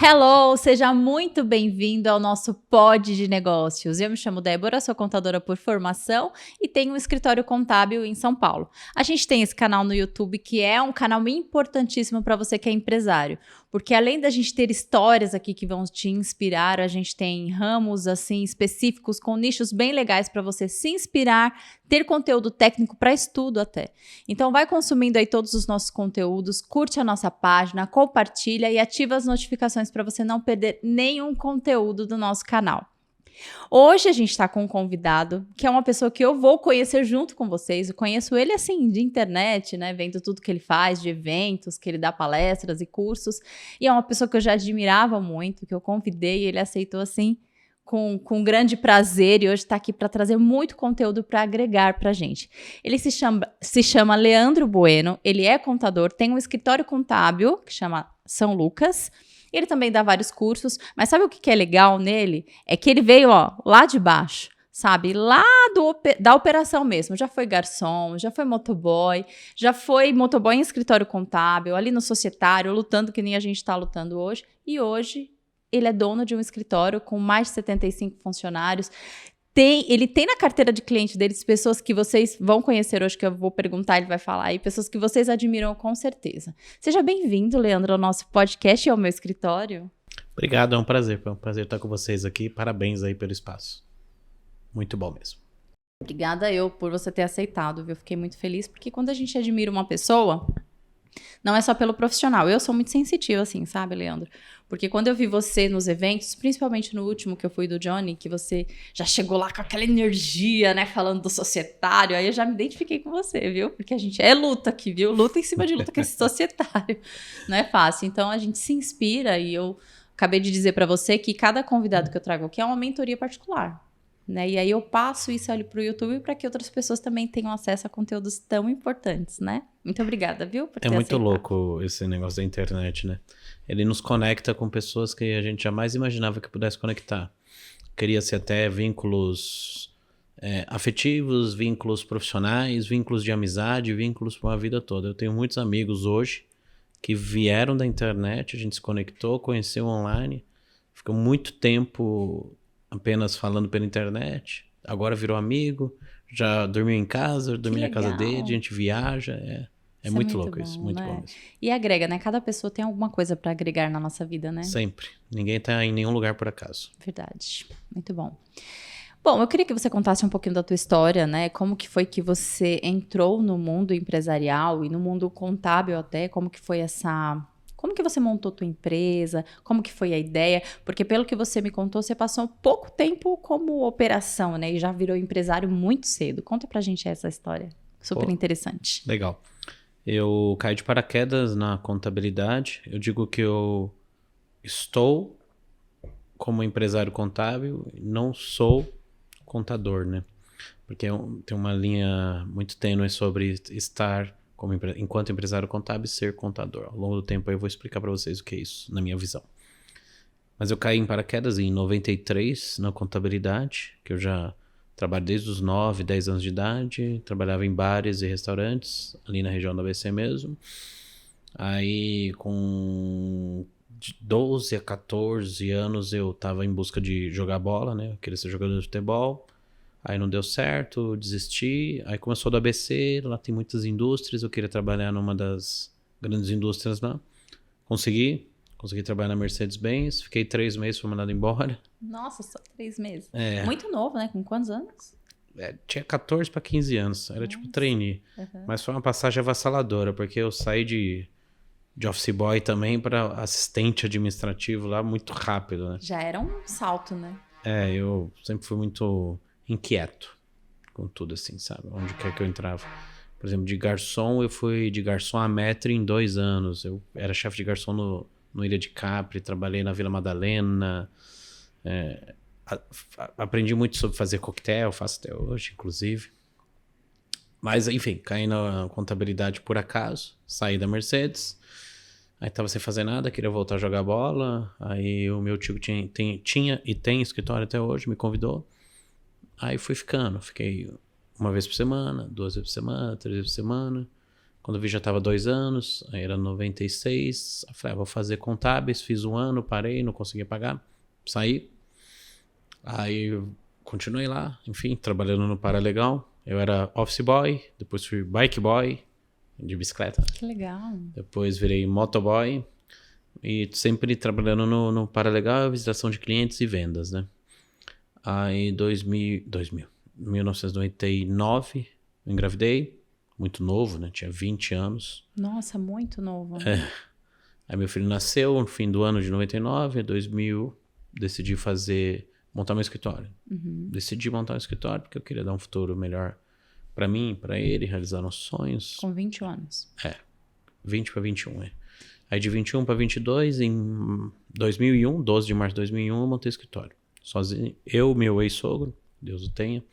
Hello, seja muito bem-vindo ao nosso Pod de Negócios. Eu me chamo Débora, sou contadora por formação e tenho um escritório contábil em São Paulo. A gente tem esse canal no YouTube que é um canal importantíssimo para você que é empresário, porque além da gente ter histórias aqui que vão te inspirar, a gente tem ramos assim específicos com nichos bem legais para você se inspirar, ter conteúdo técnico para estudo até. Então vai consumindo aí todos os nossos conteúdos, curte a nossa página, compartilha e ativa as notificações para você não perder nenhum conteúdo do nosso canal. Hoje a gente está com um convidado que é uma pessoa que eu vou conhecer junto com vocês. Eu conheço ele assim de internet, né? Vendo tudo que ele faz, de eventos, que ele dá palestras e cursos. E é uma pessoa que eu já admirava muito, que eu convidei e ele aceitou assim com grande prazer e hoje está aqui para trazer muito conteúdo para agregar para a gente. Ele se chama Leandro Bueno, ele é contador, tem um escritório contábil que chama São Lucas. Ele também dá vários cursos, mas sabe o que é legal nele? É que ele veio lá de baixo, sabe? Lá da operação mesmo. Já foi garçom, já foi motoboy em escritório contábil, ali no societário, lutando que nem a gente está lutando hoje. E hoje ele é dono de um escritório com mais de 75 funcionários. Ele tem na carteira de cliente deles pessoas que vocês vão conhecer hoje, que eu vou perguntar, ele vai falar, e pessoas que vocês admiram com certeza. Seja bem-vindo, Leandro, ao nosso podcast e ao meu escritório. Obrigado, é um prazer estar com vocês aqui. Parabéns aí pelo espaço. Muito bom mesmo. Obrigada eu por você ter aceitado, viu? Fiquei muito feliz, porque quando a gente admira uma pessoa, não é só pelo profissional. Eu sou muito sensitiva, assim, sabe, Leandro? Porque quando eu vi você nos eventos, principalmente no último que eu fui do Johnny, que você já chegou lá com aquela energia, né, falando do societário, aí eu já me identifiquei com você, viu? Porque a gente é luta aqui, viu? Luta em cima de luta com esse societário. Não é fácil. Então a gente se inspira e eu acabei de dizer para você que cada convidado que eu trago aqui é uma mentoria particular. Né? E aí eu passo isso ali pro YouTube para que outras pessoas também tenham acesso a conteúdos tão importantes, né? Muito obrigada, viu? Por ter muito aceitado. louco esse negócio da internet, né? Ele nos conecta com pessoas que a gente jamais imaginava que pudesse conectar. Cria-se até vínculos afetivos, vínculos profissionais, vínculos de amizade, vínculos para uma vida toda. Eu tenho muitos amigos hoje que vieram da internet, a gente se conectou, conheceu online, ficou muito tempo apenas falando pela internet, agora virou amigo, já dormiu em casa, dormiu na casa dele, a gente viaja, é muito louco bom, isso, muito né? bom mesmo. E agrega, né? Cada pessoa tem alguma coisa para agregar na nossa vida, né? Sempre. Ninguém tá em nenhum lugar por acaso. Verdade. Muito bom. Bom, eu queria que você contasse um pouquinho da tua história, né? Como que foi que você entrou no mundo empresarial e no mundo contábil até, como que foi Como que você montou tua empresa? Como que foi a ideia? Porque pelo que você me contou, você passou pouco tempo como operação, né? E já virou empresário muito cedo. Conta pra gente essa história. Super interessante. Legal. Eu caí de paraquedas na contabilidade. Eu digo que eu estou como empresário contábil, não sou contador, né? Porque tem uma linha muito tênue sobre estar enquanto empresário contábil e ser contador. Ao longo do tempo eu vou explicar para vocês o que é isso, na minha visão. Mas eu caí em paraquedas em 93 na contabilidade, que eu já trabalho desde os 9, 10 anos de idade, trabalhava em bares e restaurantes, ali na região da ABC mesmo. Aí com 12 a 14 anos eu estava em busca de jogar bola, né? Eu queria ser jogador de futebol. Aí não deu certo, desisti. Aí começou do ABC, lá tem muitas indústrias. Eu queria trabalhar numa das grandes indústrias lá. Consegui trabalhar na Mercedes-Benz. Fiquei 3 meses, fui mandado embora. Nossa, só 3 meses. Muito novo, né? Com quantos anos? Tinha 14 para 15 anos. Era tipo trainee. Uhum. Mas foi uma passagem avassaladora, porque eu saí de office boy também para assistente administrativo lá muito rápido, né? Já era um salto, né? Eu sempre fui muito inquieto com tudo assim, sabe? Onde quer que eu entrava. Por exemplo, de garçom, eu fui de garçom a maître em 2 anos. Eu era chefe de garçom no Ilha de Capri, trabalhei na Vila Madalena. Aprendi muito sobre fazer coquetel, faço até hoje, inclusive. Mas, enfim, caí na contabilidade por acaso, saí da Mercedes. Aí tava sem fazer nada, queria voltar a jogar bola. Aí o meu tio tinha e tem escritório até hoje, me convidou. Aí fui ficando, fiquei 1 vez por semana, 2 vezes por semana, 3 vezes por semana. Quando eu vi já estava 2 anos, aí era 96. Eu falei, vou fazer contábeis, fiz 1 ano, parei, não conseguia pagar, saí. Aí eu continuei lá, enfim, trabalhando no Paralegal. Eu era office boy, depois fui bike boy, de bicicleta. Que legal. Depois virei motoboy e sempre trabalhando no Paralegal, visitação de clientes e vendas, né? Aí 1999, eu engravidei, muito novo, né? Tinha 20 anos. Nossa, muito novo. Aí meu filho nasceu no fim do ano de 99, 2000, decidi montar meu escritório. Decidi montar um escritório porque eu queria dar um futuro melhor para mim, para ele, realizar nossos sonhos. Com 20 anos. 20 para 21, Aí de 21 para 22, em 2001, 12 de março de 2001, eu montei o escritório. Sozinho, eu, meu ex-sogro, Deus o tenha,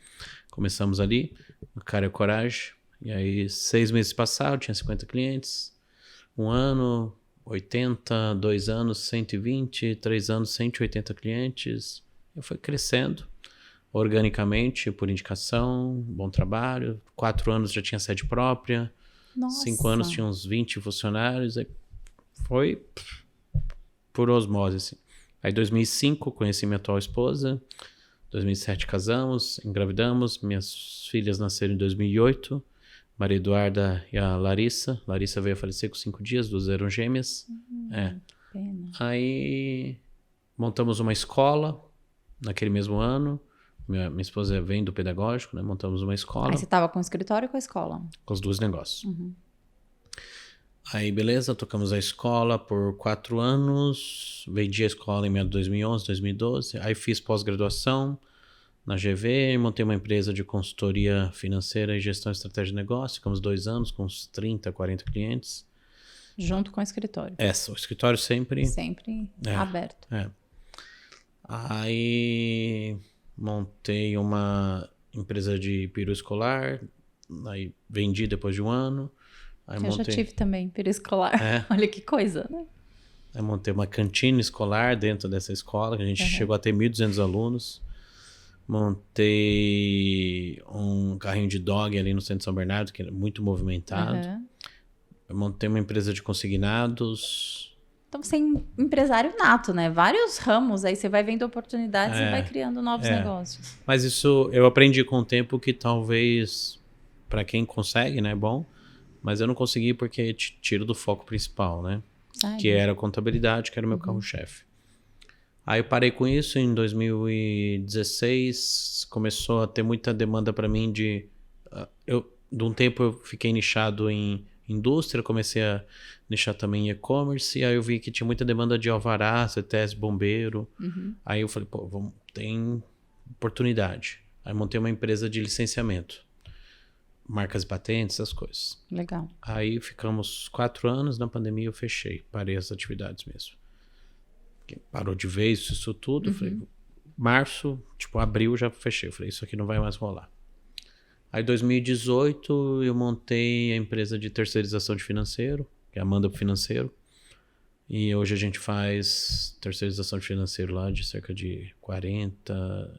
começamos ali, o cara e a coragem. E aí 6 meses passaram, tinha 50 clientes. 1 ano, 80, 2 anos, 120, 3 anos, 180 clientes. Eu fui crescendo organicamente, por indicação, bom trabalho. 4 anos já tinha sede própria. Nossa. 5 anos tinha uns 20 funcionários. Aí foi por osmose, assim. Aí em 2005 conheci minha atual esposa. 2007 casamos, engravidamos. Minhas filhas nasceram em 2008. Maria Eduarda e a Larissa. Larissa veio a falecer com 5 dias, 2 eram gêmeas. Que pena. Aí montamos uma escola naquele mesmo ano. Minha esposa vem do pedagógico, né? Montamos uma escola. Aí você tava com o escritório ou com a escola? Com os 2 negócios. Aí, beleza, tocamos a escola por 4 anos. Vendi a escola em 2011, 2012. Aí fiz pós-graduação na GV, montei uma empresa de consultoria financeira e gestão de estratégia de negócio. Ficamos 2 anos com uns 30, 40 clientes. Junto com o escritório. O escritório sempre... Sempre aberto. Aí montei uma empresa de peru escolar. Aí vendi depois de 1 ano. Aí Eu já tive também peru escolar. Olha que coisa, né? Aí montei uma cantina escolar dentro dessa escola, que a gente chegou a ter 1.200 alunos. Montei um carrinho de dog ali no centro de São Bernardo, que era muito movimentado. Eu montei uma empresa de consignados. Então você é empresário nato, né? Vários ramos, aí você vai vendo oportunidades e vai criando novos negócios. Mas isso eu aprendi com o tempo que talvez, para quem consegue, né, é bom. Mas eu não consegui porque tiro do foco principal, né? Que era a contabilidade, que era o meu carro-chefe. Aí eu parei com isso em 2016, começou a ter muita demanda para mim de um tempo eu fiquei nichado em indústria, comecei a nichar também em e-commerce, e aí eu vi que tinha muita demanda de alvará, CTS, bombeiro. Aí eu falei, tem oportunidade. Aí montei uma empresa de licenciamento, marcas e patentes, essas coisas. Legal. Aí ficamos 4 anos, na pandemia eu fechei, parei as atividades mesmo. Parou de vez isso tudo, falei, março, abril já fechei, eu falei, isso aqui não vai mais rolar. Aí em 2018 eu montei a empresa de terceirização de financeiro, que é a Amanda Financeiro, e hoje a gente faz terceirização de financeiro lá de cerca de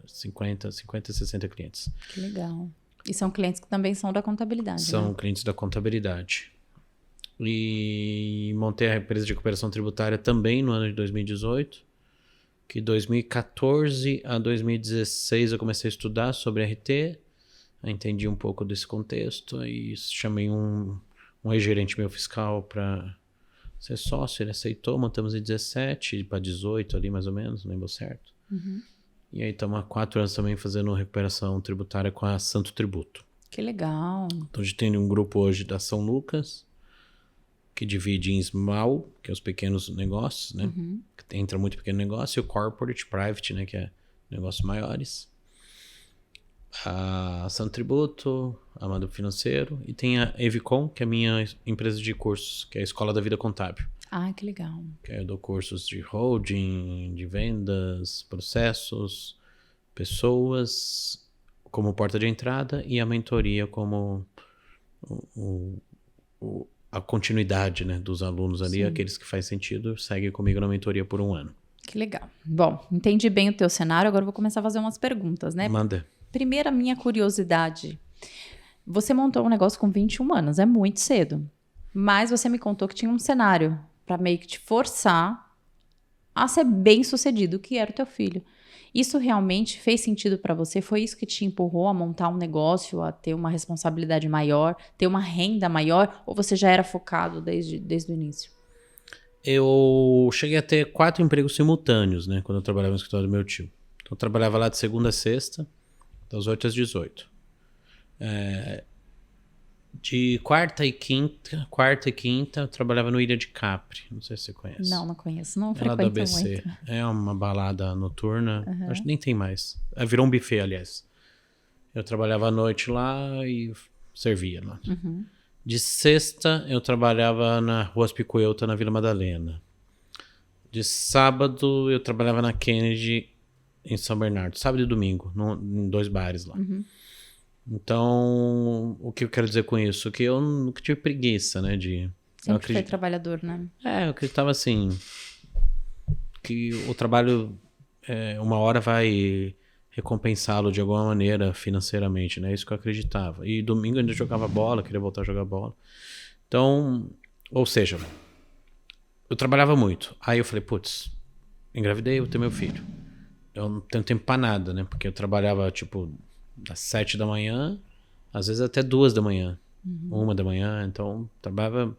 50, 60 clientes. Que legal. E são clientes que também são da contabilidade, São né? clientes da contabilidade. E montei a empresa de cooperação tributária também no ano de 2018, que 2014 a 2016 eu comecei a estudar sobre RT, entendi um pouco desse contexto, aí chamei um ex-gerente meu fiscal para ser sócio, ele aceitou, montamos em 17 para 18 ali mais ou menos, não lembro certo. E aí estamos há 4 anos também fazendo recuperação tributária com a Santo Tributo. Que legal. Então a gente tem um grupo hoje da São Lucas, que divide em small, que é os pequenos negócios, né? Que entra muito pequeno negócio, e o corporate, private, né? Que é negócios maiores. A Santo Tributo, a Amado Financeiro, e tem a Evicom, que é a minha empresa de cursos, que é a Escola da Vida Contábil. Ah, que legal. Que eu dou cursos de holding, de vendas, processos, pessoas como porta de entrada e a mentoria como a continuidade, né, dos alunos ali. Aqueles que faz sentido seguem comigo na mentoria por 1 ano. Que legal. Bom, entendi bem o teu cenário, agora eu vou começar a fazer umas perguntas, né? Manda. Primeira, minha curiosidade. Você montou um negócio com 21 anos, é muito cedo. Mas você me contou que tinha um cenário para meio que te forçar a ser bem sucedido, que era o teu filho. Isso realmente fez sentido para você? Foi isso que te empurrou a montar um negócio, a ter uma responsabilidade maior, ter uma renda maior? Ou você já era focado desde o início? Eu cheguei a ter 4 empregos simultâneos, né? Quando eu trabalhava no escritório do meu tio. Então eu trabalhava lá de segunda a sexta, das 8 às 18. De quarta e quinta, eu trabalhava no Ilha de Capri. Não sei se você conhece. Não conheço. Não É lá do frequento ABC. muito. É uma balada noturna. Acho que nem tem mais. Virou um buffet, aliás. Eu trabalhava à noite lá e servia lá. De sexta, eu trabalhava na Rua Aspicuelta, na Vila Madalena. De sábado, eu trabalhava na Kennedy, em São Bernardo. Sábado e domingo, em 2 bares lá. Então, o que eu quero dizer com isso? Que eu nunca tive preguiça, né? Sempre foi trabalhador, né? Eu acreditava assim, que o trabalho uma hora vai recompensá-lo de alguma maneira financeiramente, né? Isso que eu acreditava. E domingo eu ainda jogava bola, queria voltar a jogar bola. Então, ou seja, eu trabalhava muito. Aí eu falei, putz, engravidei, vou ter meu filho. Eu não tenho tempo pra nada, né? Porque eu trabalhava, tipo, das 7 da manhã, às vezes até 2 da manhã, 1 da manhã. Então, trabalhava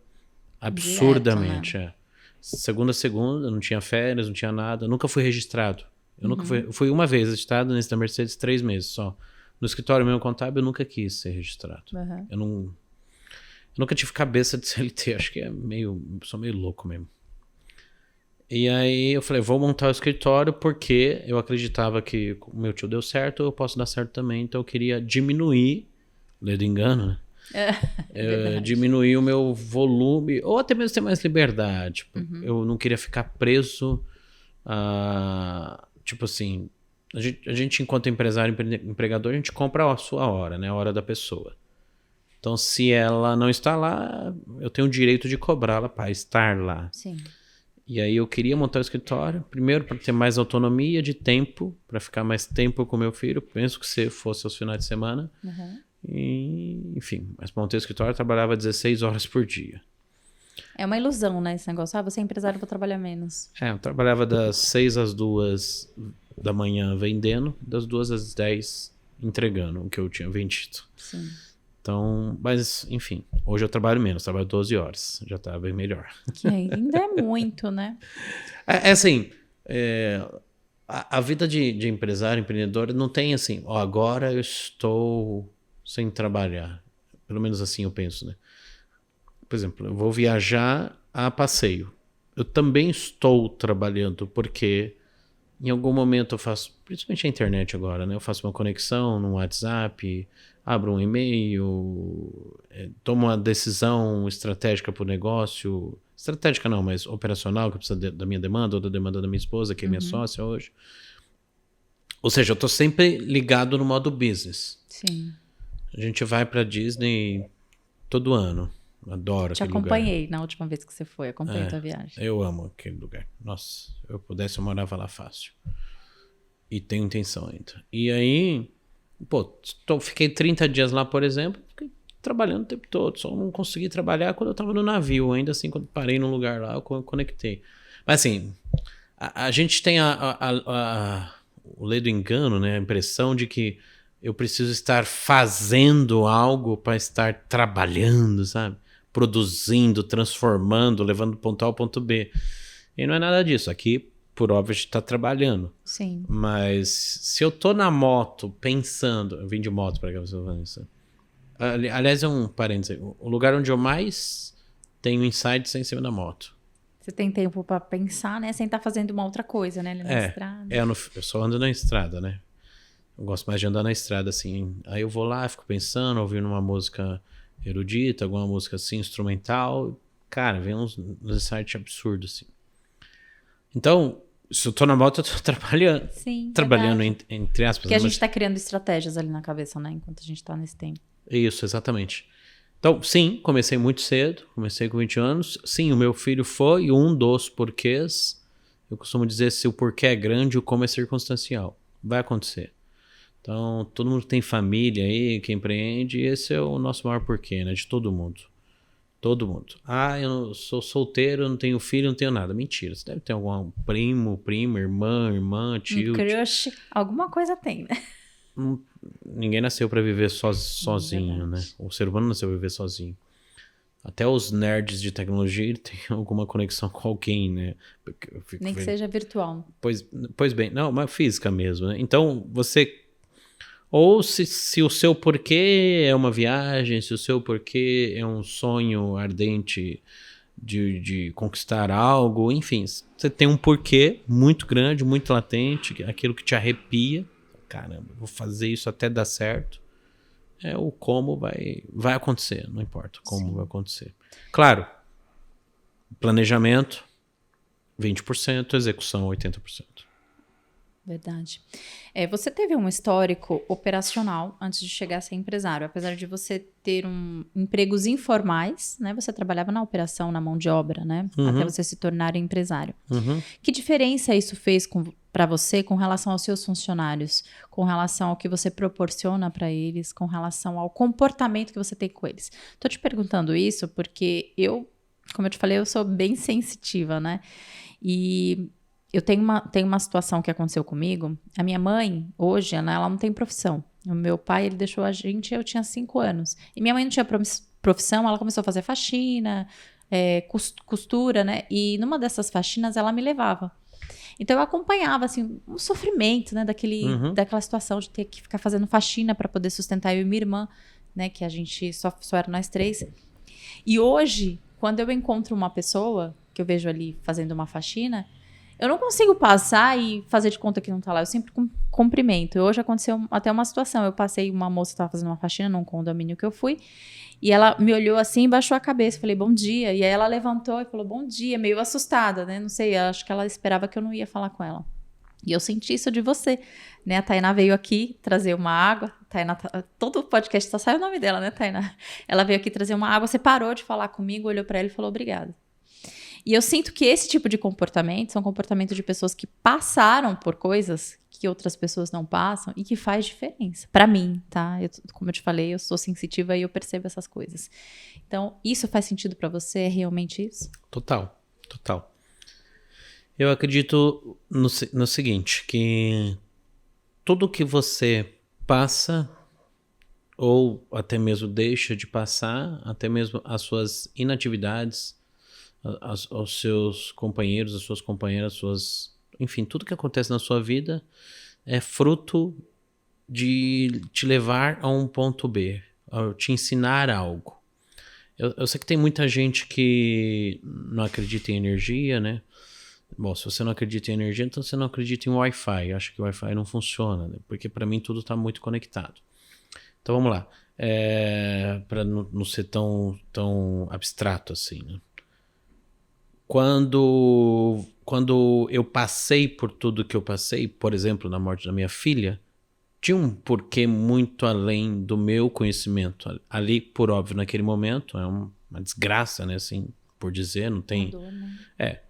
absurdamente. Direto, né? Segunda a segunda, não tinha férias, não tinha nada. Eu nunca fui registrado. Eu fui uma vez registrado nesse da Mercedes 3 meses só. No escritório meu contábil, eu nunca quis ser registrado. Eu nunca tive cabeça de CLT. Acho que sou meio louco mesmo. E aí eu falei, vou montar o escritório porque eu acreditava que o meu tio deu certo, eu posso dar certo também. Então eu queria diminuir, lei do engano, né? Diminuir o meu volume, ou até mesmo ter mais liberdade. Eu não queria ficar preso a... Tipo assim, a gente enquanto empresário, empregador, a gente compra a sua hora, né? A hora da pessoa. Então se ela não está lá, eu tenho o direito de cobrá-la para estar lá. Sim. E aí eu queria montar o escritório, primeiro para ter mais autonomia de tempo, para ficar mais tempo com meu filho, penso que se fosse aos finais de semana. E, enfim, mas para montar o escritório eu trabalhava 16 horas por dia. É uma ilusão, né, esse negócio. Você é empresário, vou trabalhar menos. Eu trabalhava das 6 às 2 da manhã vendendo, das 2 às 10 entregando o que eu tinha vendido. Sim. Então, mas enfim, hoje eu trabalho menos, trabalho 12 horas, já tá bem melhor. Que ainda é muito, né? Assim, a vida de empresário, empreendedor, não tem assim, agora eu estou sem trabalhar. Pelo menos assim eu penso, né? Por exemplo, eu vou viajar a passeio. Eu também estou trabalhando, porque em algum momento eu faço, principalmente a internet agora, né? Eu faço uma conexão no WhatsApp, abro um e-mail, tomo uma decisão estratégica para o negócio. Estratégica não, mas operacional, que precisa da minha demanda ou da demanda da minha esposa, que é minha sócia hoje. Ou seja, eu estou sempre ligado no modo business. Sim. A gente vai para Disney todo ano. Adoro aquele lugar. Te acompanhei na última vez que você foi, acompanhei tua viagem. Eu amo aquele lugar. Nossa, se eu pudesse eu morava lá fácil. E tenho intenção ainda. E aí, fiquei 30 dias lá, por exemplo, fiquei trabalhando o tempo todo. Só não consegui trabalhar quando eu tava no navio. Ainda assim, quando parei num lugar lá, eu conectei. Mas assim, a gente tem o lei do engano, né? A impressão de que eu preciso estar fazendo algo para estar trabalhando, sabe? Produzindo, transformando, levando do ponto A ao ponto B. E não é nada disso. Aqui, por óbvio, a gente tá trabalhando. Sim. Mas se eu tô na moto pensando... Eu vim de moto para cá, você falando isso. Aliás, é um parênteses. O lugar onde eu mais tenho insights é em cima da moto. Você tem tempo para pensar, né? Sem estar fazendo uma outra coisa, né? Ali na estrada. Eu só ando na estrada, né? Eu gosto mais de andar na estrada, assim. Aí eu vou lá, fico pensando, ouvindo uma música erudita, alguma música assim, instrumental. Cara, vem uns insights absurdos, assim. Então, se eu tô na moto, eu tô trabalhando. Sim, trabalhando, entre aspas. Porque a gente tá criando estratégias ali na cabeça, né? Enquanto a gente tá nesse tempo. Isso, exatamente. Então, sim, comecei muito cedo. Comecei com 20 anos. Sim, o meu filho foi um dos porquês. Eu costumo dizer, se o porquê é grande, o como é circunstancial. Vai acontecer. Então, todo mundo tem família aí, que empreende, e esse é o nosso maior porquê, né? De todo mundo. Todo mundo. Ah, eu não, sou solteiro, eu não tenho filho, não tenho nada. Mentira. Você deve ter algum primo, prima, irmã, tio. Crush, alguma coisa tem, né? Ninguém nasceu pra viver sozinho, né? O ser humano nasceu pra viver sozinho. Até os nerds de tecnologia têm alguma conexão com alguém, né? Nem que seja virtual. Pois bem, não, mas física mesmo, né? Então, você... Ou se o seu porquê é uma viagem, se o seu porquê é um sonho ardente de conquistar algo, enfim, você tem um porquê muito grande, muito latente, aquilo que te arrepia. Caramba, vou fazer isso até dar certo. O como vai acontecer, não importa como vai acontecer. Claro, planejamento 20%, execução 80%. Verdade. Você teve um histórico operacional antes de chegar a ser empresário. Apesar de você ter empregos informais, né? Você trabalhava na operação, na mão de obra, né? Até você se tornar empresário. Que diferença isso fez para você com relação aos seus funcionários? Com relação ao que você proporciona para eles? Com relação ao comportamento que você tem com eles? Tô te perguntando isso porque como eu te falei, eu sou bem sensitiva, né? E... eu tenho uma situação que aconteceu comigo. A minha mãe, hoje, ela não tem profissão. O meu pai, ele deixou a gente, eu tinha 5 anos. E minha mãe não tinha profissão, ela começou a fazer faxina, costura, né? E numa dessas faxinas, ela me levava. Então, eu acompanhava, assim, um sofrimento, né? Daquela situação de ter que ficar fazendo faxina para poder sustentar eu e minha irmã, né? Que a gente só era nós 3. E hoje, quando eu encontro uma pessoa, que eu vejo ali fazendo uma faxina... eu não consigo passar e fazer de conta que não tá lá. Eu sempre cumprimento. Hoje aconteceu até uma situação. Eu passei, uma moça estava fazendo uma faxina num condomínio que eu fui. E ela me olhou assim e baixou a cabeça. Falei, bom dia. E aí ela levantou e falou, bom dia. Meio assustada, né? Não sei, acho que ela esperava que eu não ia falar com ela. E eu senti isso de você, né? A Tainá veio aqui trazer uma água. Tainá, todo o podcast só sai o nome dela, né, Tainá? Ela veio aqui trazer uma água. Você parou de falar comigo, olhou para ela e falou, obrigada. E eu sinto que esse tipo de comportamento são comportamentos de pessoas que passaram por coisas que outras pessoas não passam e que faz diferença. Pra mim, tá? Como eu te falei, eu sou sensitiva e eu percebo essas coisas. Então, isso faz sentido pra você? É realmente isso? Total. Eu acredito no seguinte, que tudo que você passa ou até mesmo deixa de passar, até mesmo as suas inatividades, aos seus companheiros, às suas companheiras, enfim, tudo que acontece na sua vida é fruto de te levar a um ponto B, a te ensinar algo. Eu sei que tem muita gente que não acredita em energia, né? Bom, se você não acredita em energia, então você não acredita em Wi-Fi. Eu acho que o Wi-Fi não funciona, né? Porque para mim tudo está muito conectado. Então vamos lá, para não ser tão abstrato assim, né? Quando eu passei por tudo que eu passei, por exemplo, na morte da minha filha, tinha um porquê muito além do meu conhecimento. Ali, por óbvio, naquele momento, é uma desgraça, né? Assim, por dizer, não tem... Mudou, né?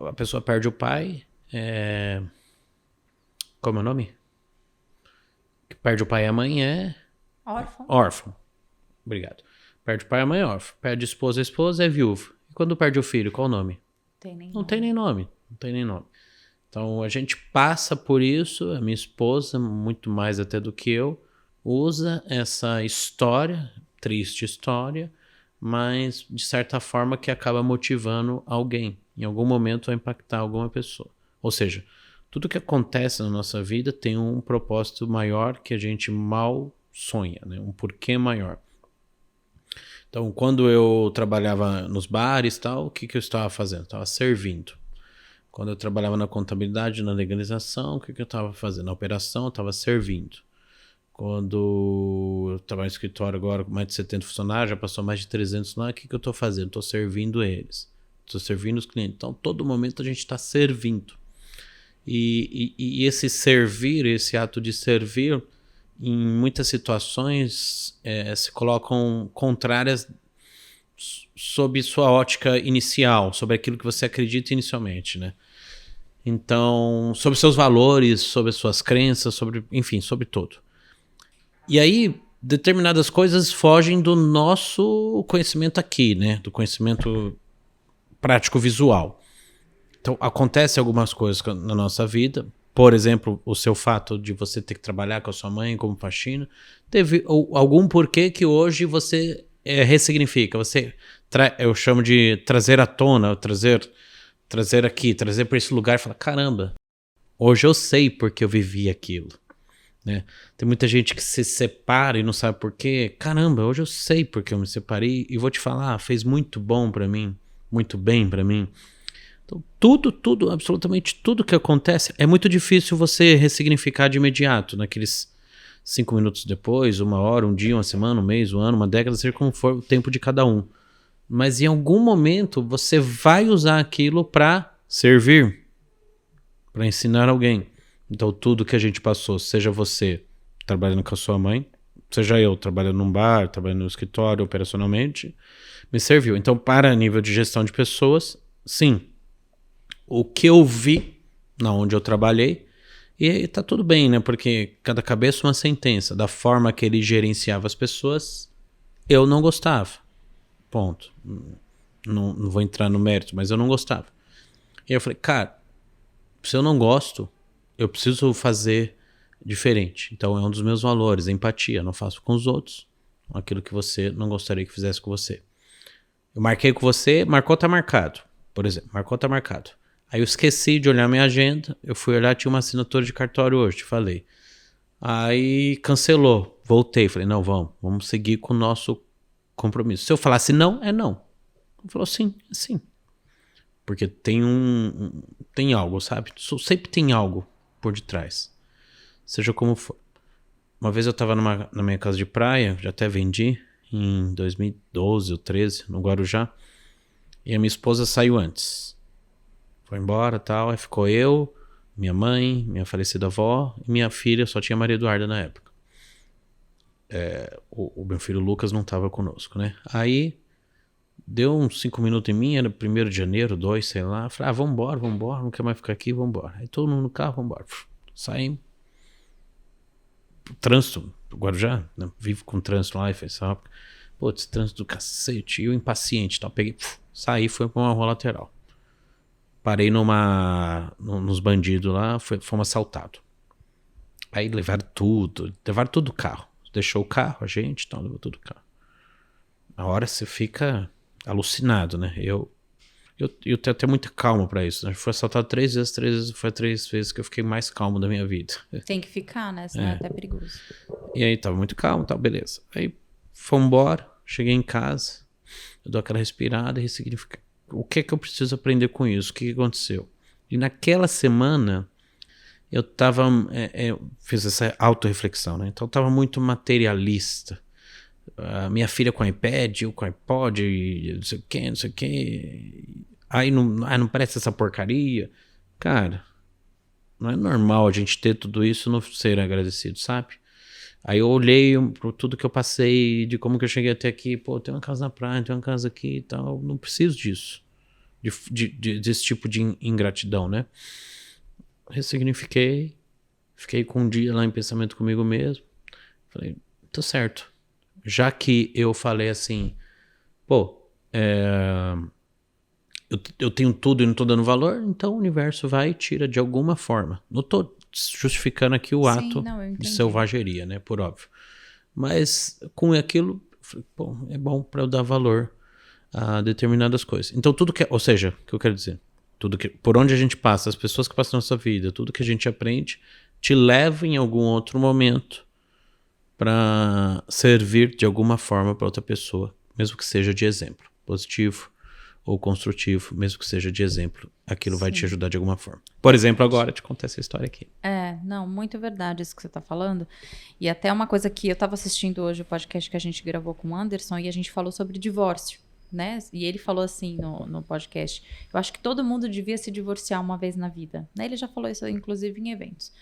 A pessoa perde o pai. Como é o nome? Que perde o pai e a mãe é... Órfão. Obrigado. Perde o pai e a mãe é órfão. Perde a esposa é viúva. E quando perde o filho, qual o nome? Não tem nem nome. Então a gente passa por isso. A minha esposa, muito mais até do que eu, usa essa história, triste história, mas de certa forma que acaba motivando alguém. Em algum momento vai impactar alguma pessoa. Ou seja, tudo que acontece na nossa vida tem um propósito maior que a gente mal sonha, né? Um porquê maior. Então, quando eu trabalhava nos bares e tal, o que eu estava fazendo? Estava servindo. Quando eu trabalhava na contabilidade, na legalização, o que eu estava fazendo? Na operação, eu estava servindo. Quando eu estava no escritório agora com mais de 70 funcionários, já passou mais de 300 lá, o que eu estou fazendo? Estou servindo eles. Estou servindo os clientes. Então, todo momento a gente está servindo. E esse servir, esse ato de servir, em muitas situações se colocam contrárias sob sua ótica inicial, sobre aquilo que você acredita inicialmente, né? Então, sobre seus valores, sobre as suas crenças, enfim, sobre tudo. E aí, determinadas coisas fogem do nosso conhecimento aqui, né? Do conhecimento prático visual. Então, acontecem algumas coisas na nossa vida. Por exemplo, o seu fato de você ter que trabalhar com a sua mãe como faxina. Teve algum porquê que hoje você ressignifica. Eu chamo de trazer à tona, trazer aqui, trazer para esse lugar e falar, caramba, hoje eu sei porque eu vivi aquilo. Né? Tem muita gente que se separa e não sabe por quê. Caramba, hoje eu sei porque eu me separei e vou te falar, fez muito bom pra mim, muito bem pra mim. Então, tudo, absolutamente tudo que acontece, é muito difícil você ressignificar de imediato, naqueles 5 minutos depois, 1 hora, 1 dia, 1 semana, 1 mês, 1 ano, 1 década, seja como for o tempo de cada um. Mas em algum momento você vai usar aquilo pra servir, pra ensinar alguém. Então, tudo que a gente passou, seja você trabalhando com a sua mãe, seja eu trabalhando num bar, trabalhando no escritório, operacionalmente, me serviu. Então, para nível de gestão de pessoas, sim. O que eu vi na onde eu trabalhei, e tá tudo bem, né? Porque cada cabeça uma sentença. Da forma que ele gerenciava as pessoas, eu não gostava. Ponto. Não vou entrar no mérito, mas eu não gostava. E eu falei, cara, se eu não gosto, eu preciso fazer diferente. Então é um dos meus valores, a empatia. Não faço com os outros aquilo que você não gostaria que fizesse com você. Eu marquei com você, marcou, tá marcado. Por exemplo, marcou, tá marcado. Aí eu esqueci de olhar minha agenda, eu fui olhar, tinha uma assinatura de cartório hoje, te falei. Aí cancelou, voltei, falei, não, vamos seguir com o nosso compromisso. Se eu falasse não, é não. Ele falou sim, é sim. Porque tem algo, sabe? Sempre tem algo por detrás. Seja como for. Uma vez eu tava na minha casa de praia, já até vendi, em 2012 ou 13, no Guarujá. E a minha esposa saiu antes. Foi embora e tal, aí ficou eu, minha mãe, minha falecida avó e minha filha, só tinha Maria Eduarda na época. O meu filho Lucas não tava conosco, né? Aí deu uns 5 minutos em mim, era 1º de janeiro, 2, sei lá. Falei, vambora, não quer mais ficar aqui, vambora. Aí todo mundo no carro, vambora. Saímos. Trânsito, Guarujá, né? Vivo com trânsito lá, e fez sabe? Pô, esse trânsito do cacete, eu impaciente, tal. Peguei, saí, fui pra uma rua lateral. Parei nos bandidos lá, fomos assaltados. Aí levaram tudo do carro. Deixou o carro, a gente, então levou tudo o carro. Na hora você fica alucinado, né? Eu tenho até muita calma pra isso. Né? Fui assaltado 3 vezes, foi 3 vezes que eu fiquei mais calmo da minha vida. Tem que ficar, né? Senão é até perigoso. E aí tava muito calmo, tal, beleza. Aí fomos embora, cheguei em casa, eu dou aquela respirada e ressignificar. O que é que eu preciso aprender com isso? O que aconteceu? E naquela semana eu tava, fiz essa autorreflexão, né? Então eu tava muito materialista. Minha filha com iPad, eu com iPod, não sei o que. Aí não parece essa porcaria. Cara, não é normal a gente ter tudo isso e não ser agradecido, sabe? Aí eu olhei por tudo que eu passei, de como que eu cheguei até aqui. Pô, tem uma casa na praia, tem uma casa aqui e tal. Não preciso disso. Desse tipo de ingratidão, né? Ressignifiquei. Fiquei com um dia lá em pensamento comigo mesmo. Falei, tô certo. Já que eu falei assim, pô, eu tenho tudo e não tô dando valor, então o universo vai e tira de alguma forma. Não tô justificando aqui o ato de selvageria, né? Por óbvio. Mas com aquilo, falei, pô, é bom para eu dar valor a determinadas coisas. Então tudo que, ou seja, o que eu quero dizer, tudo que, por onde a gente passa, as pessoas que passam na nossa vida, tudo que a gente aprende, te leva em algum outro momento para servir de alguma forma para outra pessoa, mesmo que seja de exemplo, positivo ou construtivo, mesmo que seja de exemplo, aquilo vai te ajudar de alguma forma. Por exemplo, agora te contar essa história aqui. Não, muito verdade isso que você tá falando. E até uma coisa que eu tava assistindo hoje, o podcast que a gente gravou com o Anderson, e a gente falou sobre divórcio, né? E ele falou assim no podcast, eu acho que todo mundo devia se divorciar uma vez na vida. Né? Ele já falou isso, inclusive, em eventos.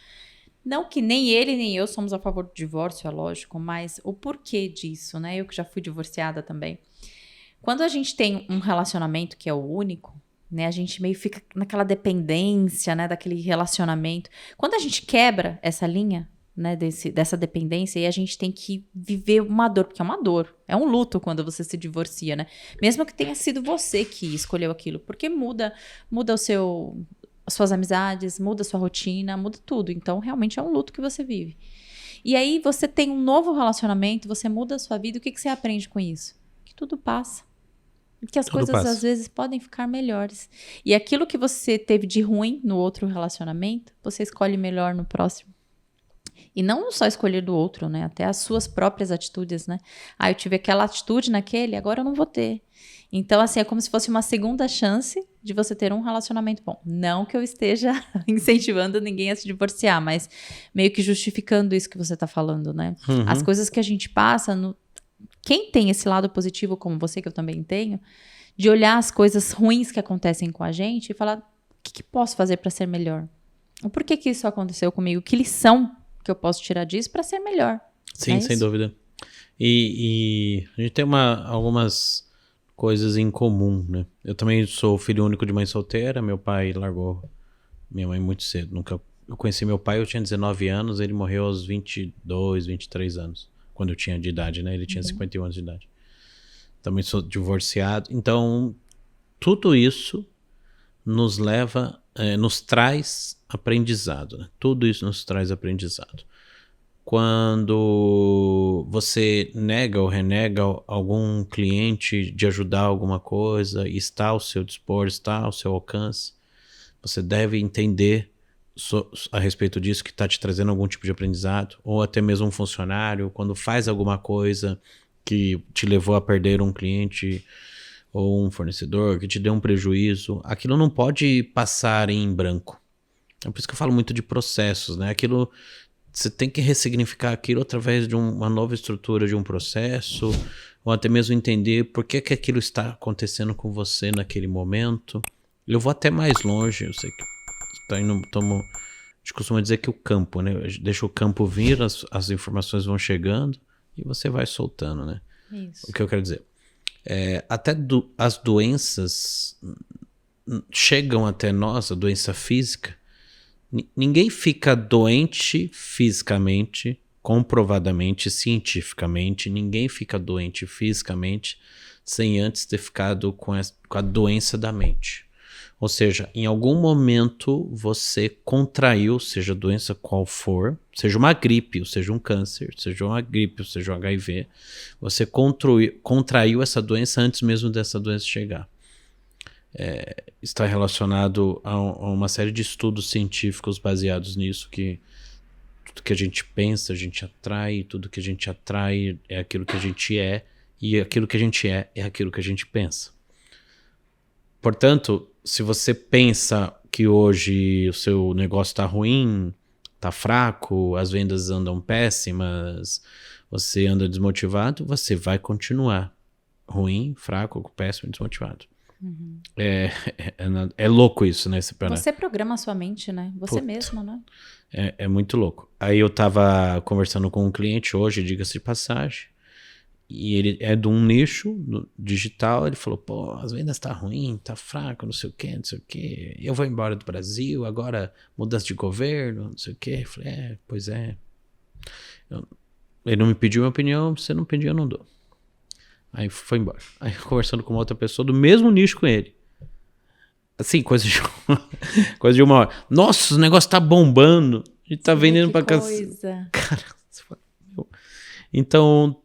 Não que nem ele nem eu somos a favor do divórcio, é lógico, mas o porquê disso, né? Eu que já fui divorciada também. Quando a gente tem um relacionamento que é o único, né? A gente meio fica naquela dependência, né? Daquele relacionamento. Quando a gente quebra essa linha, né, dessa dependência, e a gente tem que viver uma dor, porque é uma dor, é um luto quando você se divorcia, né? Mesmo que tenha sido você que escolheu aquilo, porque muda as suas amizades, muda a sua rotina, muda tudo. Então, realmente é um luto que você vive. E aí, você tem um novo relacionamento, você muda a sua vida, o que você aprende com isso? Que tudo passa. Que as coisas, às vezes, podem ficar melhores. E aquilo que você teve de ruim no outro relacionamento, você escolhe melhor no próximo. E não só escolher do outro, né? Até as suas próprias atitudes, né? Eu tive aquela atitude naquele, agora eu não vou ter. Então, assim, é como se fosse uma segunda chance de você ter um relacionamento bom. Não que eu esteja incentivando ninguém a se divorciar, mas meio que justificando isso que você está falando, né? Uhum. As coisas que a gente passa... Quem tem esse lado positivo, como você, que eu também tenho, de olhar as coisas ruins que acontecem com a gente e falar, o que posso fazer para ser melhor? Por que isso aconteceu comigo? Que lição que eu posso tirar disso para ser melhor? Sim, sem dúvida. E a gente tem algumas coisas em comum, né? Eu também sou filho único de mãe solteira. Meu pai largou minha mãe muito cedo. Eu conheci meu pai, eu tinha 19 anos, ele morreu aos 22, 23 anos. Quando eu tinha de idade, né? Ele tinha 51 anos de idade. Também sou divorciado. Então, tudo isso nos traz aprendizado, né? Tudo isso nos traz aprendizado. Quando você nega ou renega algum cliente de ajudar alguma coisa, está ao seu dispor, está ao seu alcance, você deve entender a respeito disso, que está te trazendo algum tipo de aprendizado, ou até mesmo um funcionário, quando faz alguma coisa que te levou a perder um cliente ou um fornecedor, que te deu um prejuízo, aquilo não pode passar em branco. É por isso que eu falo muito de processos, né? Aquilo, você tem que ressignificar aquilo através de uma nova estrutura de um processo, ou até mesmo entender por que aquilo está acontecendo com você naquele momento. Eu vou até mais longe, eu sei que a gente costuma dizer que o campo, né? Deixa o campo vir, as informações vão chegando e você vai soltando, né? Isso. O que eu quero dizer? Até as doenças chegam até nós, a doença física. Ninguém fica doente fisicamente, comprovadamente, cientificamente. Ninguém fica doente fisicamente sem antes ter ficado com a doença da mente. Ou seja, em algum momento você contraiu, seja a doença qual for, seja uma gripe, ou seja um câncer, seja uma gripe, ou seja um HIV, você contraiu essa doença antes mesmo dessa doença chegar. Está relacionado a uma série de estudos científicos baseados nisso, que tudo que a gente pensa, a gente atrai, tudo que a gente atrai é aquilo que a gente é, e aquilo que a gente é aquilo que a gente pensa. Portanto, se você pensa que hoje o seu negócio está ruim, está fraco, as vendas andam péssimas, você anda desmotivado, você vai continuar ruim, fraco, péssimo, desmotivado. Uhum. É louco isso, né? Você programa a sua mente, né? Você mesmo, né? É muito louco. Aí eu tava conversando com um cliente hoje, diga-se de passagem, e ele é de um nicho digital. Ele falou, pô, as vendas tá ruim, tá fraco, não sei o quê, eu vou embora do Brasil, agora mudança de governo, não sei o quê. Eu falei, pois é. Ele não me pediu minha opinião, se você não pedir eu não dou. Aí foi embora. Aí conversando com uma outra pessoa do mesmo nicho com ele. Assim, coisa de uma hora. Nossa, o negócio tá bombando. A gente tá vendendo pra casa. Cara, então,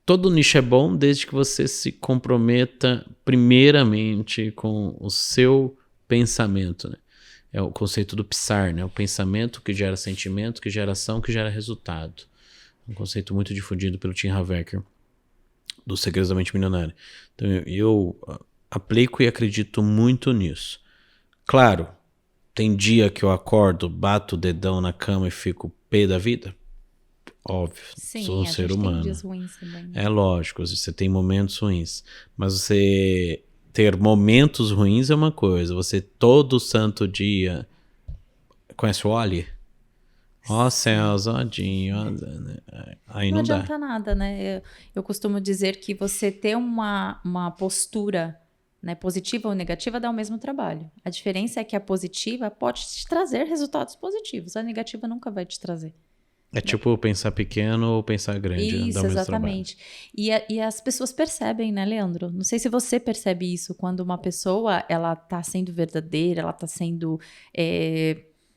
todo nicho é bom desde que você se comprometa primeiramente com o seu pensamento, né? É o conceito do PSAR, né? O pensamento que gera sentimento, que gera ação, que gera resultado. Um conceito muito difundido pelo Tim Haverker, do Segredos da Mente Milionária. Então eu aplico e acredito muito nisso. Claro, tem dia que eu acordo, bato o dedão na cama e fico pé da vida. Óbvio, sim, sou um ser humano. Tem dias ruins também. É lógico, você tem momentos ruins. Mas você ter momentos ruins é uma coisa. Você todo santo dia... Conhece o Wall-E? Ó céus, ó Dinho, aí não dá. Não adianta nada, né? Eu costumo dizer que você ter uma postura, né, positiva ou negativa dá o mesmo trabalho. A diferença é que a positiva pode te trazer resultados positivos, a negativa nunca vai te trazer. É tipo pensar pequeno ou pensar grande. Isso, exatamente. E as pessoas percebem, né, Leandro? Não sei se você percebe isso, quando uma pessoa, ela tá sendo verdadeira, ela tá sendo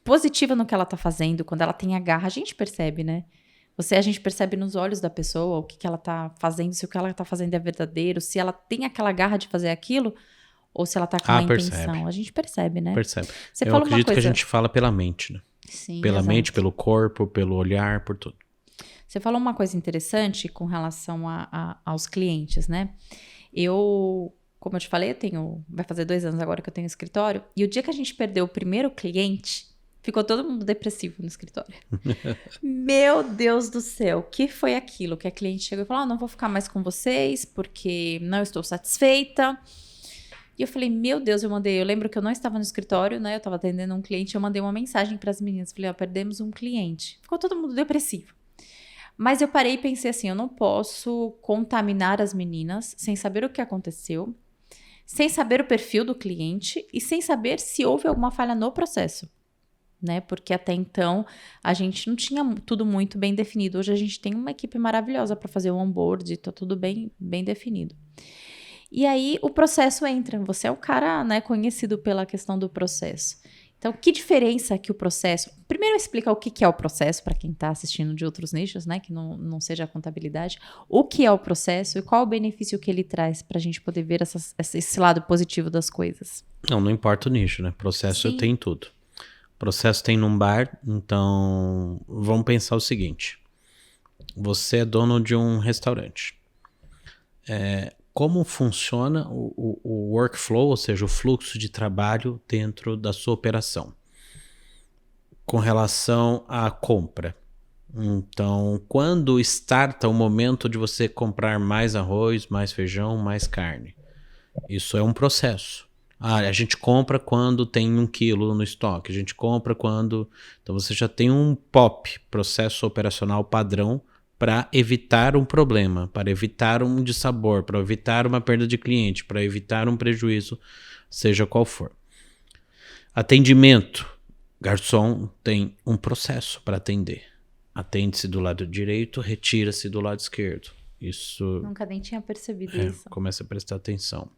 positiva no que ela tá fazendo, quando ela tem a garra, a gente percebe, né? A gente percebe nos olhos da pessoa o que ela tá fazendo, se o que ela tá fazendo é verdadeiro, se ela tem aquela garra de fazer aquilo, ou se ela tá com uma intenção. A gente percebe, né? Percebe. Você Eu fala uma acredito coisa... que a gente fala pela mente, né? Sim, pela exato. mente, pelo corpo, pelo olhar, por tudo. Você falou uma coisa interessante com relação aos clientes, né? Como eu te falei, vai fazer 2 anos agora que eu tenho escritório, e o dia que a gente perdeu o primeiro cliente, ficou todo mundo depressivo no escritório. Meu Deus do céu, o que foi aquilo? Que a cliente chegou e falou, não vou ficar mais com vocês, porque não estou satisfeita. E eu falei, meu Deus, eu lembro que eu não estava no escritório, né? Eu estava atendendo um cliente, eu mandei uma mensagem para as meninas, falei, perdemos um cliente. Ficou todo mundo depressivo. Mas eu parei e pensei assim, eu não posso contaminar as meninas sem saber o que aconteceu, sem saber o perfil do cliente e sem saber se houve alguma falha no processo, né? Porque até então a gente não tinha tudo muito bem definido. Hoje a gente tem uma equipe maravilhosa para fazer o onboard, tá tudo bem definido. E aí o processo entra, você é o cara, né, conhecido pela questão do processo. Então, que diferença que o processo... Primeiro, explica o que é o processo, para quem está assistindo de outros nichos, né? Que não seja a contabilidade. O que é o processo e qual o benefício que ele traz para a gente poder ver esse lado positivo das coisas. Não importa o nicho, né? Processo tem tudo. Processo tem num bar, então vamos pensar o seguinte. Você é dono de um restaurante. Como funciona o workflow, ou seja, o fluxo de trabalho dentro da sua operação com relação à compra. Então, quando starta o momento de você comprar mais arroz, mais feijão, mais carne? Isso é um processo. A gente compra quando tem 1 quilo no estoque, a gente compra quando... Então você já tem um POP, processo operacional padrão, para evitar um problema, para evitar um dissabor, para evitar uma perda de cliente, para evitar um prejuízo, seja qual for. Atendimento. Garçom tem um processo para atender. Atende-se do lado direito, retira-se do lado esquerdo. Isso... Nunca nem tinha percebido isso. Começa a prestar atenção.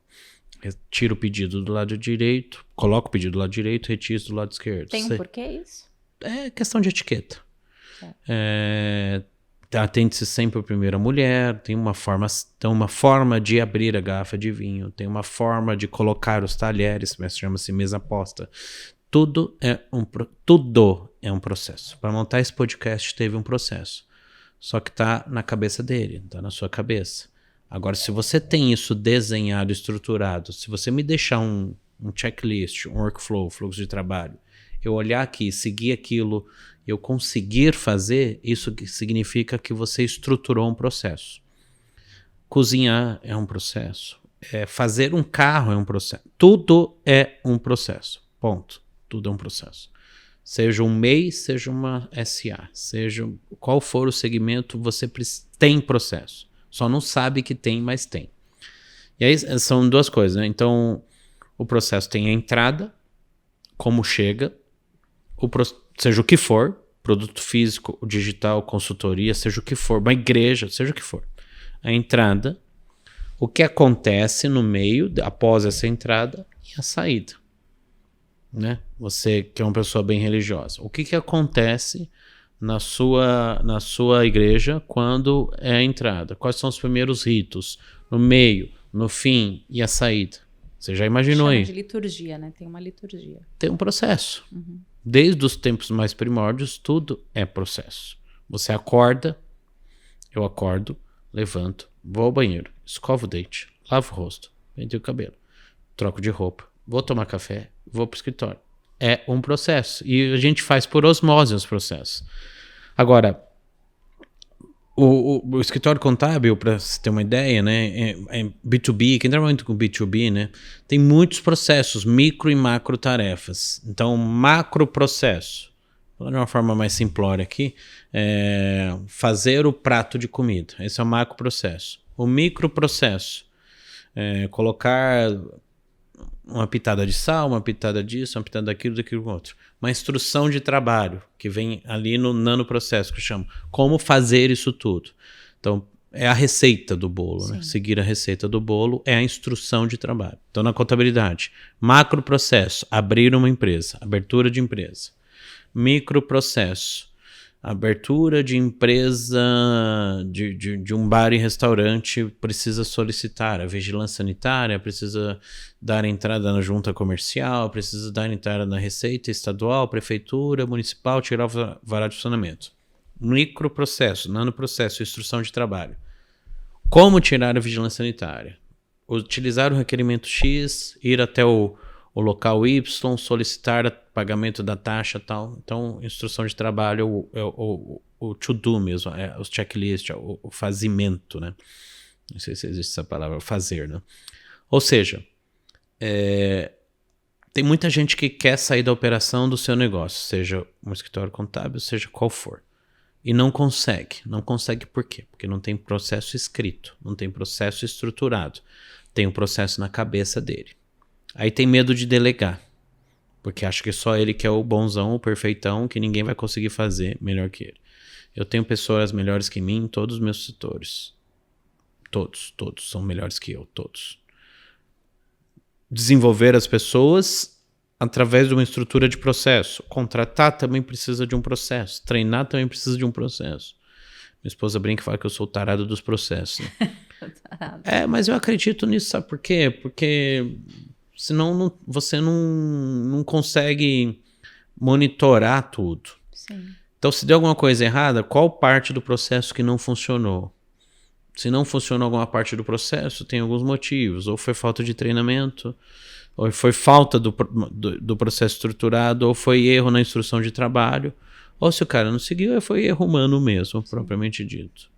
Retira o pedido do lado direito, coloca o pedido do lado direito, retira do lado esquerdo. Tem um porquê isso? É questão de etiqueta. Atende-se sempre a primeira mulher, tem uma forma de abrir a garrafa de vinho, tem uma forma de colocar os talheres, chama-se mesa posta. Tudo é um processo. Para montar esse podcast teve um processo. Só que está na cabeça dele, está na sua cabeça. Agora, se você tem isso desenhado, estruturado, se você me deixar um checklist, um workflow, fluxo de trabalho, eu olhar aqui, seguir aquilo, eu conseguir fazer, isso significa que você estruturou um processo. Cozinhar é um processo. Fazer um carro é um processo. Tudo é um processo. Ponto. Tudo é um processo. Seja um MEI, seja uma SA, seja qual for o segmento, você tem processo. Só não sabe que tem, mas tem. E aí são 2 coisas, né? Então, o processo tem a entrada, como chega, seja o que for, produto físico, digital, consultoria, seja o que for, uma igreja, seja o que for. A entrada, o que acontece no meio, após essa entrada, e a saída. Né? Você que é uma pessoa bem religiosa. O que acontece na sua igreja quando é a entrada? Quais são os primeiros ritos? No meio, no fim e a saída? Você já imaginou aí? Chama de liturgia, né? Tem uma liturgia. Tem um processo. Desde os tempos mais primórdios, tudo é processo. Você acorda, eu acordo, levanto, vou ao banheiro, escovo o dente, lavo o rosto, penteio o cabelo, troco de roupa, vou tomar café, vou para o escritório. É um processo. E a gente faz por osmose os processos. Agora, o escritório contábil, para você ter uma ideia, né, é B2B, quem trabalha muito com B2B, né, tem muitos processos, micro e macro tarefas. Então, macro processo, de uma forma mais simplória aqui, fazer o prato de comida. Esse é o macro processo. O micro processo, colocar uma pitada de sal, uma pitada disso, uma pitada daquilo outro. Uma instrução de trabalho, que vem ali no nanoprocesso, que eu chamo como fazer isso tudo. Então, é a receita do bolo, né? Seguir a receita do bolo é a instrução de trabalho. Então, na contabilidade, macroprocesso, abrir uma empresa, abertura de empresa. Microprocesso, abertura de empresa de um bar e restaurante, precisa solicitar a vigilância sanitária, precisa dar entrada na junta comercial, precisa dar entrada na receita estadual, prefeitura, municipal, tirar o vará de funcionamento. Microprocesso, nanoprocesso, instrução de trabalho. Como tirar a vigilância sanitária? Utilizar o requerimento X, ir até o local Y, solicitar pagamento da taxa tal. Então, instrução de trabalho é o to-do mesmo, é os checklists, o fazimento, né? Não sei se existe essa palavra, fazer, né? Ou seja, tem muita gente que quer sair da operação do seu negócio, seja um escritório contábil, seja qual for. E não consegue. Não consegue por quê? Porque não tem processo escrito, não tem processo estruturado. Tem um processo na cabeça dele. Aí tem medo de delegar, porque acha que só ele que é o bonzão, o perfeitão, que ninguém vai conseguir fazer melhor que ele. Eu tenho pessoas melhores que mim em todos os meus setores. Todos são melhores que eu, todos. Desenvolver as pessoas através de uma estrutura de processo. Contratar também precisa de um processo. Treinar também precisa de um processo. Minha esposa brinca e fala que eu sou o tarado dos processos. Né? Mas eu acredito nisso, sabe por quê? Porque senão você não consegue monitorar tudo. Sim. Então, se deu alguma coisa errada, qual parte do processo que não funcionou? Se não funcionou alguma parte do processo, tem alguns motivos. Ou foi falta de treinamento, ou foi falta do processo estruturado, ou foi erro na instrução de trabalho, ou se o cara não seguiu, foi erro humano mesmo, propriamente dito.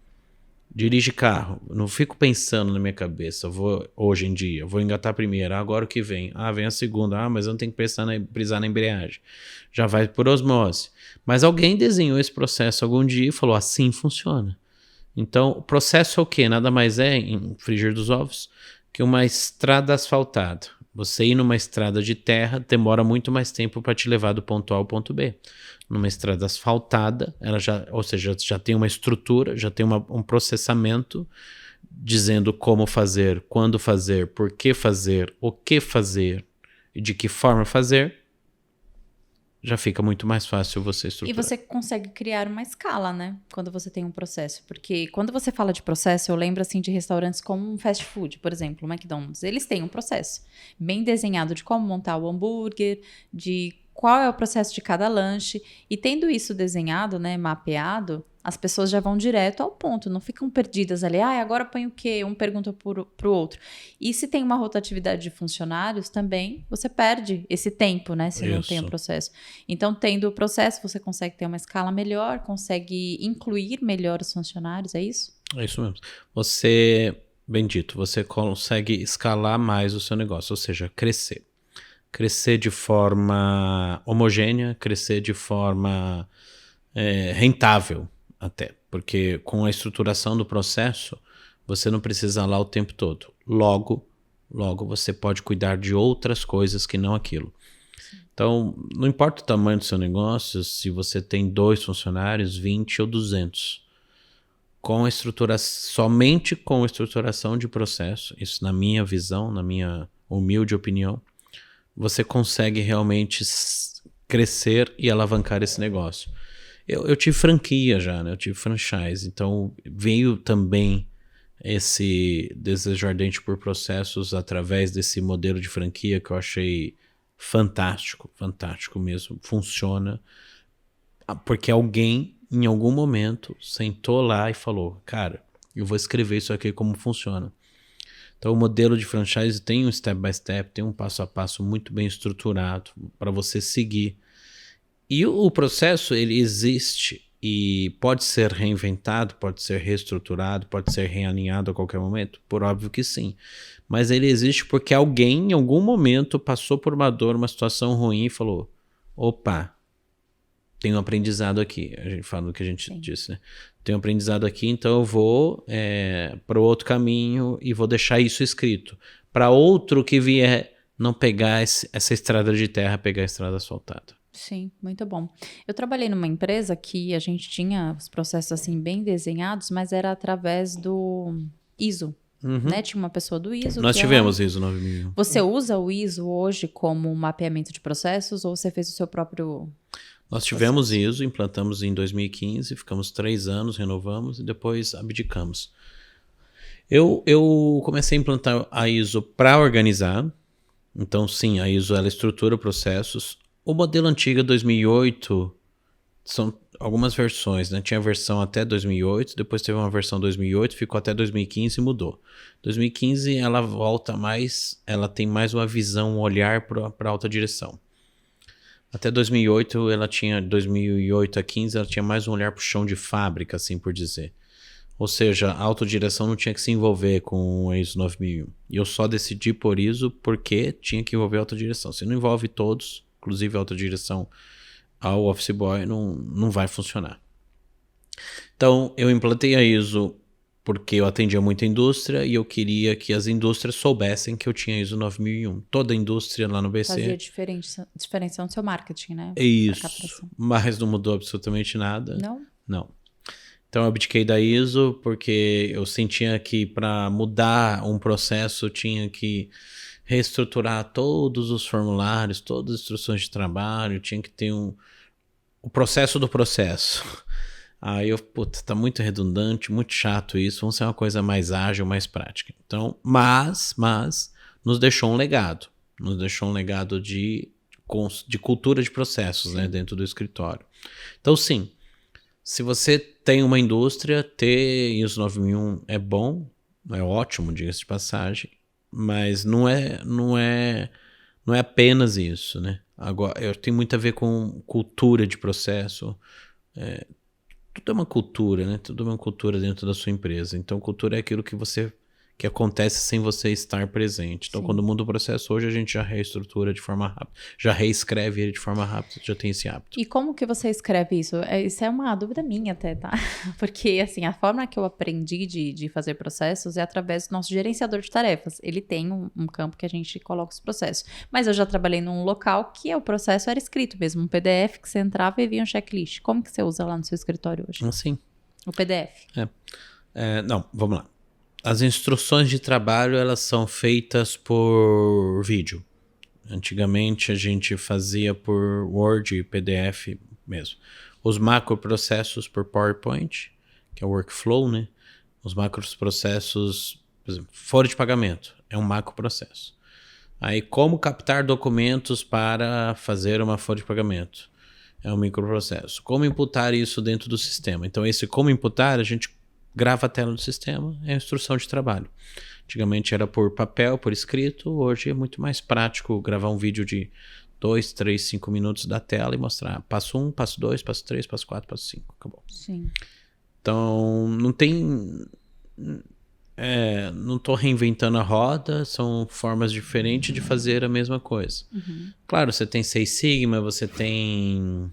Dirige carro, não fico pensando na minha cabeça, hoje em dia, vou engatar a primeira, agora o que vem? Vem a segunda, mas eu não tenho que pisar na embreagem. Já vai por osmose. Mas alguém desenhou esse processo algum dia e falou, assim funciona. Então, o processo é o quê? Nada mais é, em frigir dos ovos, que uma estrada asfaltada. Você ir numa estrada de terra demora muito mais tempo para te levar do ponto A ao ponto B. Numa estrada asfaltada, ou seja, já tem uma estrutura, já tem um processamento dizendo como fazer, quando fazer, por que fazer, o que fazer e de que forma fazer. Já fica muito mais fácil você estruturar. E você consegue criar uma escala, né? Quando você tem um processo. Porque quando você fala de processo, eu lembro assim de restaurantes como um fast food, por exemplo, o McDonald's. Eles têm um processo bem desenhado de como montar o hambúrguer, de qual é o processo de cada lanche. E tendo isso desenhado, né, mapeado, as pessoas já vão direto ao ponto, não ficam perdidas ali. Agora põe o quê? Um pergunta pro outro. E se tem uma rotatividade de funcionários, também você perde esse tempo, né? Se não tem o processo. Então, tendo o processo, você consegue ter uma escala melhor, consegue incluir melhor os funcionários, é isso? É isso mesmo. Você, bendito, você consegue escalar mais o seu negócio, ou seja, crescer. Crescer de forma homogênea, crescer de forma rentável até. Porque com a estruturação do processo, você não precisa lá o tempo todo. Logo você pode cuidar de outras coisas que não aquilo. Então, não importa o tamanho do seu negócio, se você tem 2 funcionários, 20 ou 200. Somente com a estruturação de processo, isso na minha visão, na minha humilde opinião, você consegue realmente crescer e alavancar esse negócio. Eu tive franquia já, né? Eu tive franchise, então veio também esse desejo ardente por processos através desse modelo de franquia que eu achei fantástico mesmo, funciona, porque alguém em algum momento sentou lá e falou, cara, eu vou escrever isso aqui como funciona. Então o modelo de franchise tem um step by step, tem um passo a passo muito bem estruturado para você seguir. E o processo, ele existe e pode ser reinventado, pode ser reestruturado, pode ser realinhado a qualquer momento? Por óbvio que sim. Mas ele existe porque alguém em algum momento passou por uma dor, uma situação ruim e falou, opa, tem um aprendizado aqui. A gente fala do que a gente disse, né? Tem um aprendizado aqui, então eu vou para o outro caminho e vou deixar isso escrito. Para outro que vier não pegar essa estrada de terra, pegar a estrada asfaltada. Sim, muito bom. Eu trabalhei numa empresa que a gente tinha os processos assim bem desenhados, mas era através do ISO, né? Tinha uma pessoa do ISO Nós que tivemos ISO 9001. Você usa o ISO hoje como mapeamento de processos ou você fez o seu próprio Nós tivemos ISO, implantamos em 2015, ficamos 3 anos, renovamos e depois abdicamos. Eu comecei a implantar a ISO para organizar. Então, sim, a ISO ela estrutura processos. O modelo antigo 2008 são algumas versões, né? Tinha a versão até 2008, depois teve uma versão 2008, ficou até 2015 e mudou. 2015 ela volta mais, ela tem mais uma visão, um olhar para alta direção. Até 2008 ela tinha, 2008 a 15 ela tinha mais um olhar para o chão de fábrica, assim por dizer. Ou seja, a autodireção não tinha que se envolver com o ISO 9001. E eu só decidi por ISO porque tinha que envolver a autodireção. Se não envolve todos, inclusive a autodireção ao Office Boy, não vai funcionar. Então, eu implantei a ISO porque eu atendia muita indústria e eu queria que as indústrias soubessem que eu tinha ISO 9001. Toda a indústria lá no BC... Fazia diferença no seu marketing, né? Isso, mas não mudou absolutamente nada. Não? Não. Então eu abdiquei da ISO porque eu sentia que para mudar um processo eu tinha que reestruturar todos os formulários, todas as instruções de trabalho, tinha que ter o processo do processo. Aí eu, tá muito redundante, muito chato isso, vamos ser uma coisa mais ágil, mais prática. Então, mas nos deixou um legado. Nos deixou um legado de cultura de processos, né, dentro do escritório. Então, sim, se você tem uma indústria, ter ISO 9001 é bom, é ótimo, diga-se de passagem, mas não é apenas isso, né? Agora, tem muito a ver com cultura de processo. Tudo é uma cultura, né? Tudo é uma cultura dentro da sua empresa. Então, cultura é aquilo que acontece sem você estar presente. Então, quando muda o processo, hoje a gente já reestrutura de forma rápida, já reescreve ele de forma rápida, já tem esse hábito. E como que você escreve isso? Isso é uma dúvida minha até, tá? Porque, assim, a forma que eu aprendi de fazer processos é através do nosso gerenciador de tarefas. Ele tem um campo que a gente coloca os processos. Mas eu já trabalhei num local que o processo era escrito mesmo, um PDF que você entrava e via um checklist. Como que você usa lá no seu escritório hoje? Assim. O PDF? Não, vamos lá. As instruções de trabalho, elas são feitas por vídeo. Antigamente a gente fazia por Word e PDF mesmo. Os macroprocessos por PowerPoint, que é o workflow, né? Os macroprocessos, por exemplo, folha de pagamento, é um macroprocesso. Aí, como captar documentos para fazer uma folha de pagamento? É um microprocesso. Como imputar isso dentro do sistema? Então, esse como imputar, a gente grava a tela do sistema, é a instrução de trabalho. Antigamente era por papel, por escrito, hoje é muito mais prático gravar um vídeo de 2, 3, 5 minutos da tela e mostrar passo 1, passo 2, passo 3, passo 4, passo 5, acabou. Sim. Então, não tem... não estou reinventando a roda, são formas diferentes de fazer a mesma coisa. Claro, você tem Six Sigma, você tem...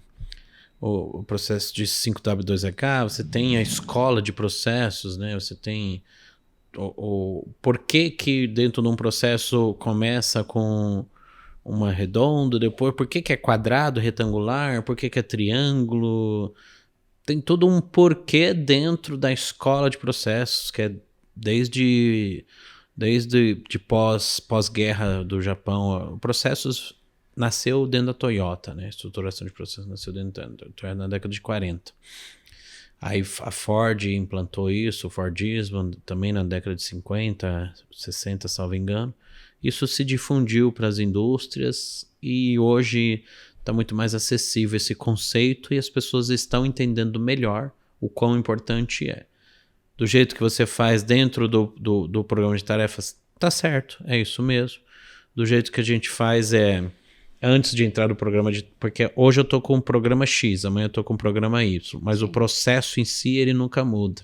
o processo de 5W2H, você tem a escola de processos, né? Você tem o porquê que dentro de um processo começa com uma redonda, depois por que é quadrado, retangular, por que é triângulo. Tem todo um porquê dentro da escola de processos, que é desde pós-guerra do Japão. Processos nasceu dentro da Toyota, né? A estruturação de processos nasceu dentro da Toyota na década de 40. Aí a Ford implantou isso, o Fordismo, também na década de 50, 60, salvo engano. Isso se difundiu para as indústrias e hoje está muito mais acessível esse conceito e as pessoas estão entendendo melhor o quão importante é. Do jeito que você faz dentro do programa de tarefas, tá certo, é isso mesmo. Do jeito que a gente faz antes de entrar no programa porque hoje eu tô com o programa X, amanhã eu tô com o programa Y, mas o processo em si ele nunca muda.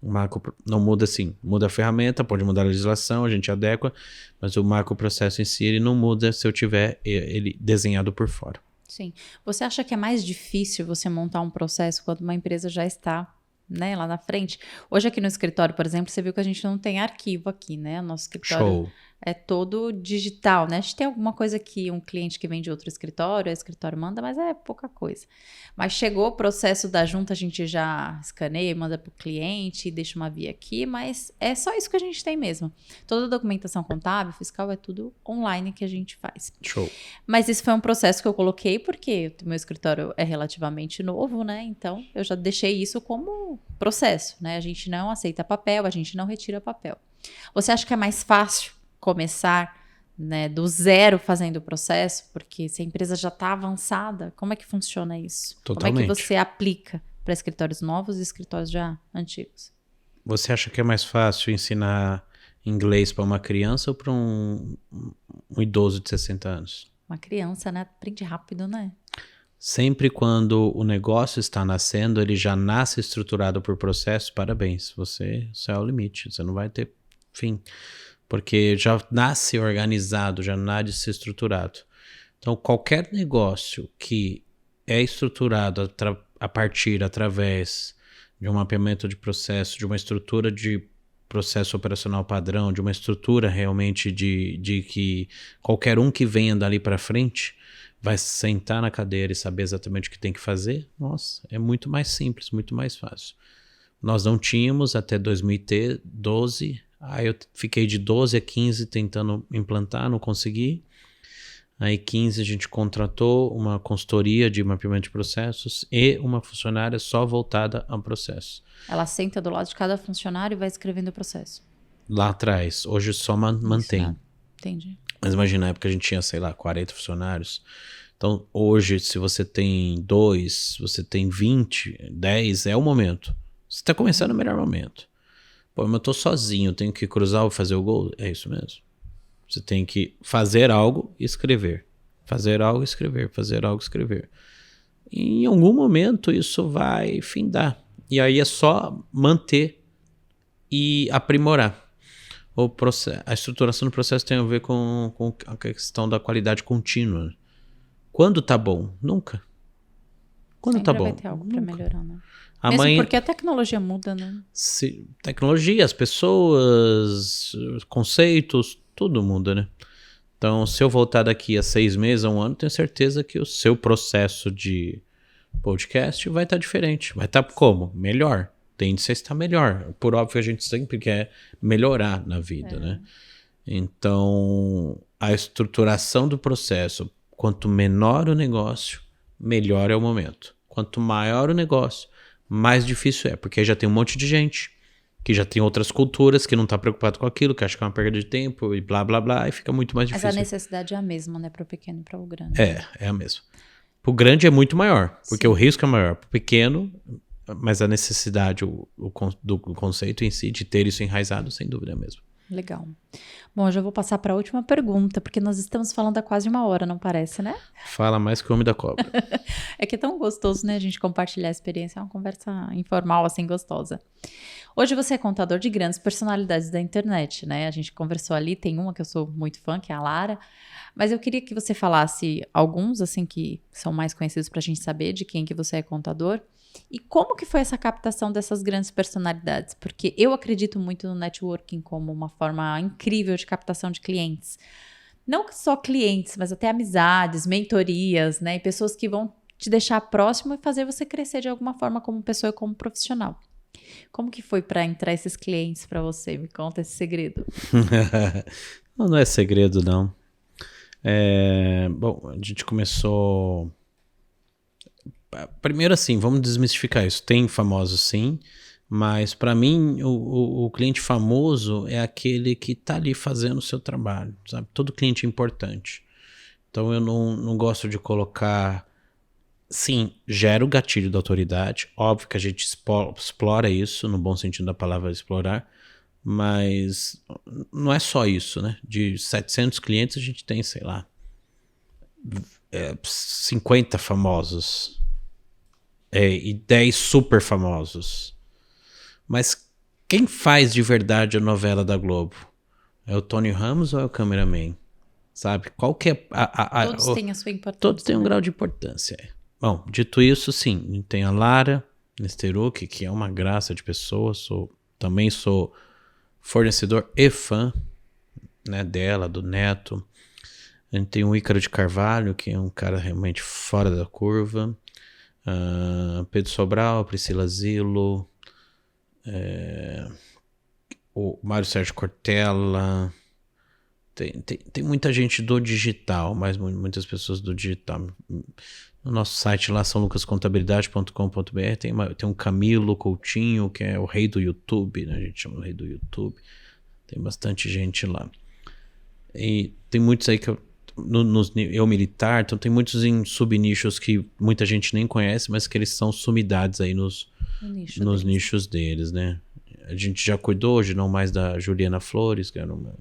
O macro não muda assim, muda a ferramenta, pode mudar a legislação, a gente adequa, mas o macro processo em si ele não muda se eu tiver ele desenhado por fora. Sim. Você acha que é mais difícil você montar um processo quando uma empresa já está, né, lá na frente? Hoje aqui no escritório, por exemplo, você viu que a gente não tem arquivo aqui, né? Nosso escritório Show. é todo digital, né? A gente tem alguma coisa que um cliente que vem de outro escritório, o escritório manda, mas é pouca coisa. Mas chegou o processo da junta, a gente já escaneia, manda para o cliente, deixa uma via aqui, mas é só isso que a gente tem mesmo. Toda a documentação contábil, fiscal, é tudo online que a gente faz. Show. Mas isso foi um processo que eu coloquei porque o meu escritório é relativamente novo, né? Então, eu já deixei isso como processo, né? A gente não aceita papel, a gente não retira papel. Você acha que é mais fácil começar, né, do zero fazendo o processo? Porque se a empresa já está avançada, como é que funciona isso? Totalmente. Como é que você aplica para escritórios novos e escritórios já antigos? Você acha que é mais fácil ensinar inglês para uma criança ou para um idoso de 60 anos? Uma criança, né? Aprende rápido, né? Sempre quando o negócio está nascendo, ele já nasce estruturado por processo, parabéns. Você é o limite, você não vai ter fim. Porque já nasce organizado, já nasce estruturado. Então, qualquer negócio que é estruturado através de um mapeamento de processo, de uma estrutura de processo operacional padrão, de uma estrutura realmente de que qualquer um que venha dali para frente vai sentar na cadeira e saber exatamente o que tem que fazer, nossa, é muito mais simples, muito mais fácil. Nós não tínhamos até 2012, aí eu fiquei de 12 a 15 tentando implantar, não consegui. Aí 15 a gente contratou uma consultoria de mapeamento de processos e uma funcionária só voltada ao processo. Ela senta do lado de cada funcionário e vai escrevendo o processo. Lá atrás, hoje só mantém. Entendi. Mas imagina, na época a gente tinha, sei lá, 40 funcionários. Então hoje, se você tem 2, você tem 20, 10, é o momento. Você está começando o melhor momento. Pô, mas eu tô sozinho, eu tenho que cruzar ou fazer o gol? É isso mesmo. Você tem que fazer algo e escrever. Fazer algo e escrever. Fazer algo e escrever. E em algum momento isso vai findar. E aí é só manter e aprimorar. A estruturação do processo tem a ver com a questão da qualidade contínua. Quando tá bom? Nunca. Quando Sempre tá bom? vai ter algo para melhorar, né? Amanhã, mesmo porque a tecnologia muda, né? tecnologia, as pessoas, conceitos, tudo muda, né? Então, se eu voltar daqui a 6 meses, a 1 ano, tenho certeza que o seu processo de podcast vai estar diferente. Vai estar como? Melhor. Tende a estar melhor. Por óbvio, a gente sempre quer melhorar na vida, né? Então, a estruturação do processo, quanto menor o negócio, melhor é o momento. Quanto maior o negócio, mais difícil é, porque aí já tem um monte de gente que já tem outras culturas, que não está preocupado com aquilo, que acha que é uma perda de tempo e blá, blá, blá, e fica muito mais difícil. Mas a necessidade é a mesma, né, para o pequeno e para o grande. É a mesma. Para o grande é muito maior, porque o risco é maior. Para o pequeno, mas a necessidade do conceito em si, de ter isso enraizado, sem dúvida é mesmo. Legal. Bom, eu já vou passar para a última pergunta, porque nós estamos falando há quase 1 hora, não parece, né? Fala mais que o homem da cobra. É que é tão gostoso, né, a gente compartilhar a experiência, é uma conversa informal, assim, gostosa. Hoje você é contador de grandes personalidades da internet, né? A gente conversou ali, tem uma que eu sou muito fã, que é a Lara, mas eu queria que você falasse alguns, assim, que são mais conhecidos para a gente saber de quem que você é contador. E como que foi essa captação dessas grandes personalidades? Porque eu acredito muito no networking como uma forma incrível de captação de clientes. Não só clientes, mas até amizades, mentorias, né? E pessoas que vão te deixar próximo e fazer você crescer de alguma forma como pessoa e como profissional. Como que foi para entrar esses clientes para você? Me conta esse segredo. Não é segredo, não. Bom, a gente começou... Primeiro assim, vamos desmistificar isso. Tem famosos sim, mas para mim o cliente famoso é aquele que tá ali fazendo o seu trabalho, sabe? Todo cliente é importante. Então eu não gosto de colocar... Sim, gera o gatilho da autoridade. Óbvio que a gente explora isso, no bom sentido da palavra explorar, mas não é só isso, né? De 700 clientes a gente tem, sei lá, 50 famosos. E 10 super famosos. Mas quem faz de verdade a novela da Globo? É o Tony Ramos ou é o cameraman? Sabe? Qual que é Todos têm a sua importância. Todos têm um grau de importância. Bom, dito isso, sim. Tem a Lara Nesteruk, que é uma graça de pessoa. Também sou fornecedor e fã. né, dela, do neto. A gente tem o Ícaro de Carvalho, que é um cara realmente fora da curva. Pedro Sobral, Priscila Zilo, o Mário Sérgio Cortella. Tem muita gente do digital, mas muitas pessoas do digital. No nosso site lá, saolucascontabilidade.com.br, tem um Camilo Coutinho, que é o rei do YouTube, né? A gente chama o rei do YouTube. Tem bastante gente lá. E tem muitos aí que eu militar, então tem muitos em subnichos que muita gente nem conhece, mas que eles são sumidades aí nos nichos deles, né? A gente já cuidou hoje, não mais da Juliana Flores, que era uma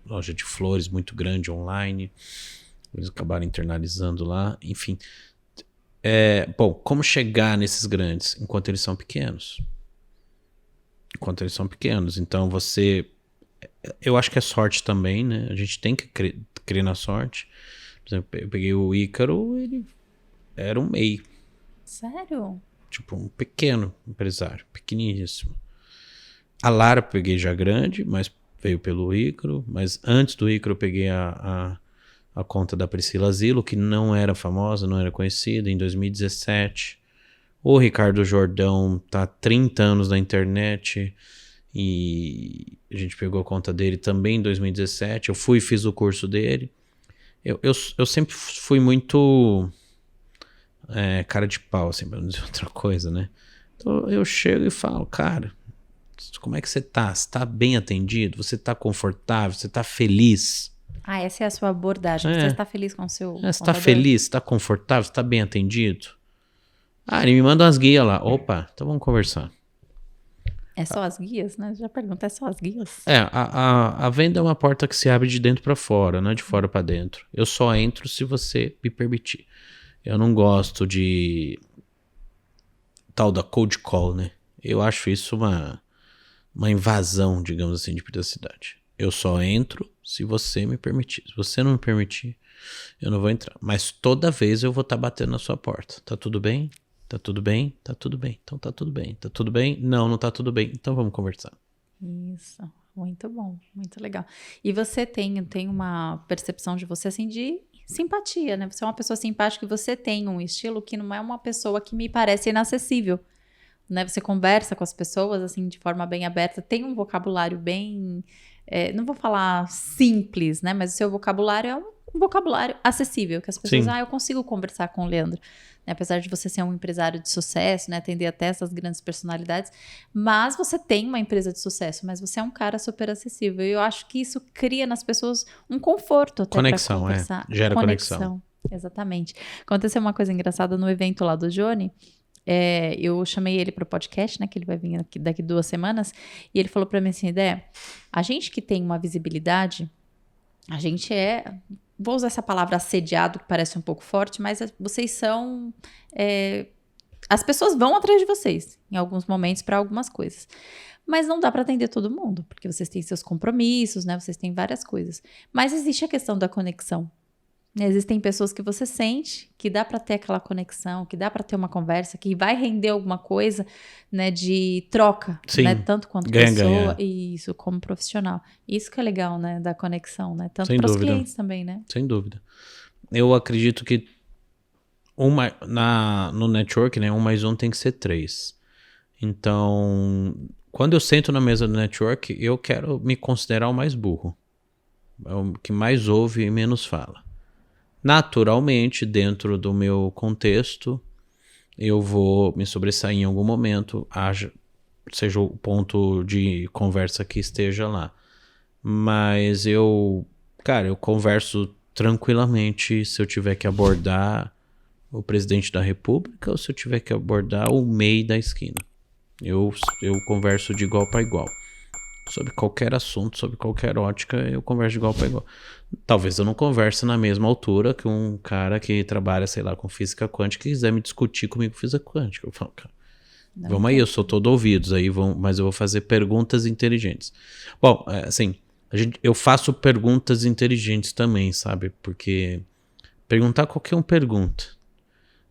loja de flores muito grande online. Eles acabaram internalizando lá. Enfim. Bom, como chegar nesses grandes? Enquanto eles são pequenos. Então eu acho que é sorte também, né? A gente tem que crer na sorte. Por exemplo, eu peguei o Ícaro, ele era um MEI. Sério? Tipo, um pequeno empresário, pequeniníssimo. A Lara eu peguei já grande, mas veio pelo Ícaro. Mas antes do Ícaro eu peguei a conta da Priscila Zilo, que não era famosa, não era conhecida, em 2017. O Ricardo Jordão tá há 30 anos na internet e a gente pegou a conta dele também em 2017. Eu fui e fiz o curso dele. Eu sempre fui muito cara de pau, assim, pra não dizer outra coisa, né? Então eu chego e falo, cara, como é que você tá? Você tá bem atendido? Você tá confortável? Você tá feliz? Essa é a sua abordagem. Você está feliz com o seu Você contador? tá feliz? Você tá confortável? Você tá bem atendido? Ele me manda umas guias lá. Opa, então vamos conversar. É só as guias, né? Já pergunta, é só as guias? A venda é uma porta que se abre de dentro para fora, não é de fora para dentro. Eu só entro se você me permitir. Eu não gosto de tal da cold call, né? Eu acho isso uma invasão, digamos assim, de privacidade. Eu só entro se você me permitir. Se você não me permitir, eu não vou entrar. Mas toda vez eu vou estar batendo na sua porta. Tá tudo bem? Tá tudo bem? Tá tudo bem. Então tá tudo bem. Tá tudo bem? Não, não tá tudo bem. Então vamos conversar. Isso. Muito bom. Muito legal. E você tem uma percepção de você, assim, de simpatia, né? Você é uma pessoa simpática e você tem um estilo que não é uma pessoa que me parece inacessível, né? Você conversa com as pessoas, assim, de forma bem aberta. Tem um vocabulário bem... não vou falar simples, né? Mas o seu vocabulário é um vocabulário acessível, que as pessoas... Sim. eu consigo conversar com o Leandro. Apesar de você ser um empresário de sucesso, né, atender até essas grandes personalidades, mas você tem uma empresa de sucesso, mas você é um cara super acessível. E eu acho que isso cria nas pessoas um conforto até para conversar. Gera conexão. Exatamente. Aconteceu uma coisa engraçada no evento lá do Johnny. Eu chamei ele para o podcast, né, que ele vai vir daqui 2 semanas, e ele falou para mim assim, Dé, a gente que tem uma visibilidade, a gente vou usar essa palavra assediado, que parece um pouco forte, mas vocês são... as pessoas vão atrás de vocês, em alguns momentos, para algumas coisas. Mas não dá para atender todo mundo, porque vocês têm seus compromissos, né? Vocês têm várias coisas. Mas existe a questão da conexão. Existem pessoas que você sente que dá para ter aquela conexão, que dá para ter uma conversa, que vai render alguma coisa, né, de troca, Sim, né, tanto quanto pessoa e isso como profissional. Isso que é legal, né, da conexão, né, tanto para os clientes também, né? Sem dúvida. Eu acredito que no network, né, 1 mais 1 tem que ser 3. Então, quando eu sento na mesa do network, eu quero me considerar o mais burro. É o que mais ouve e menos fala. Naturalmente, dentro do meu contexto, eu vou me sobressair em algum momento, seja o ponto de conversa que esteja lá. Mas eu converso tranquilamente se eu tiver que abordar o presidente da República ou se eu tiver que abordar o MEI da esquina. Eu converso de igual para igual. Sobre qualquer assunto, sobre qualquer ótica, eu converso de igual para igual. Talvez eu não converse na mesma altura que um cara que trabalha, sei lá, com física quântica e quiser me discutir comigo física quântica. Eu falo, cara, vamos aí, eu sou todo ouvidos, mas eu vou fazer perguntas inteligentes. Bom, assim, eu faço perguntas inteligentes também, sabe? Porque perguntar qualquer um pergunta.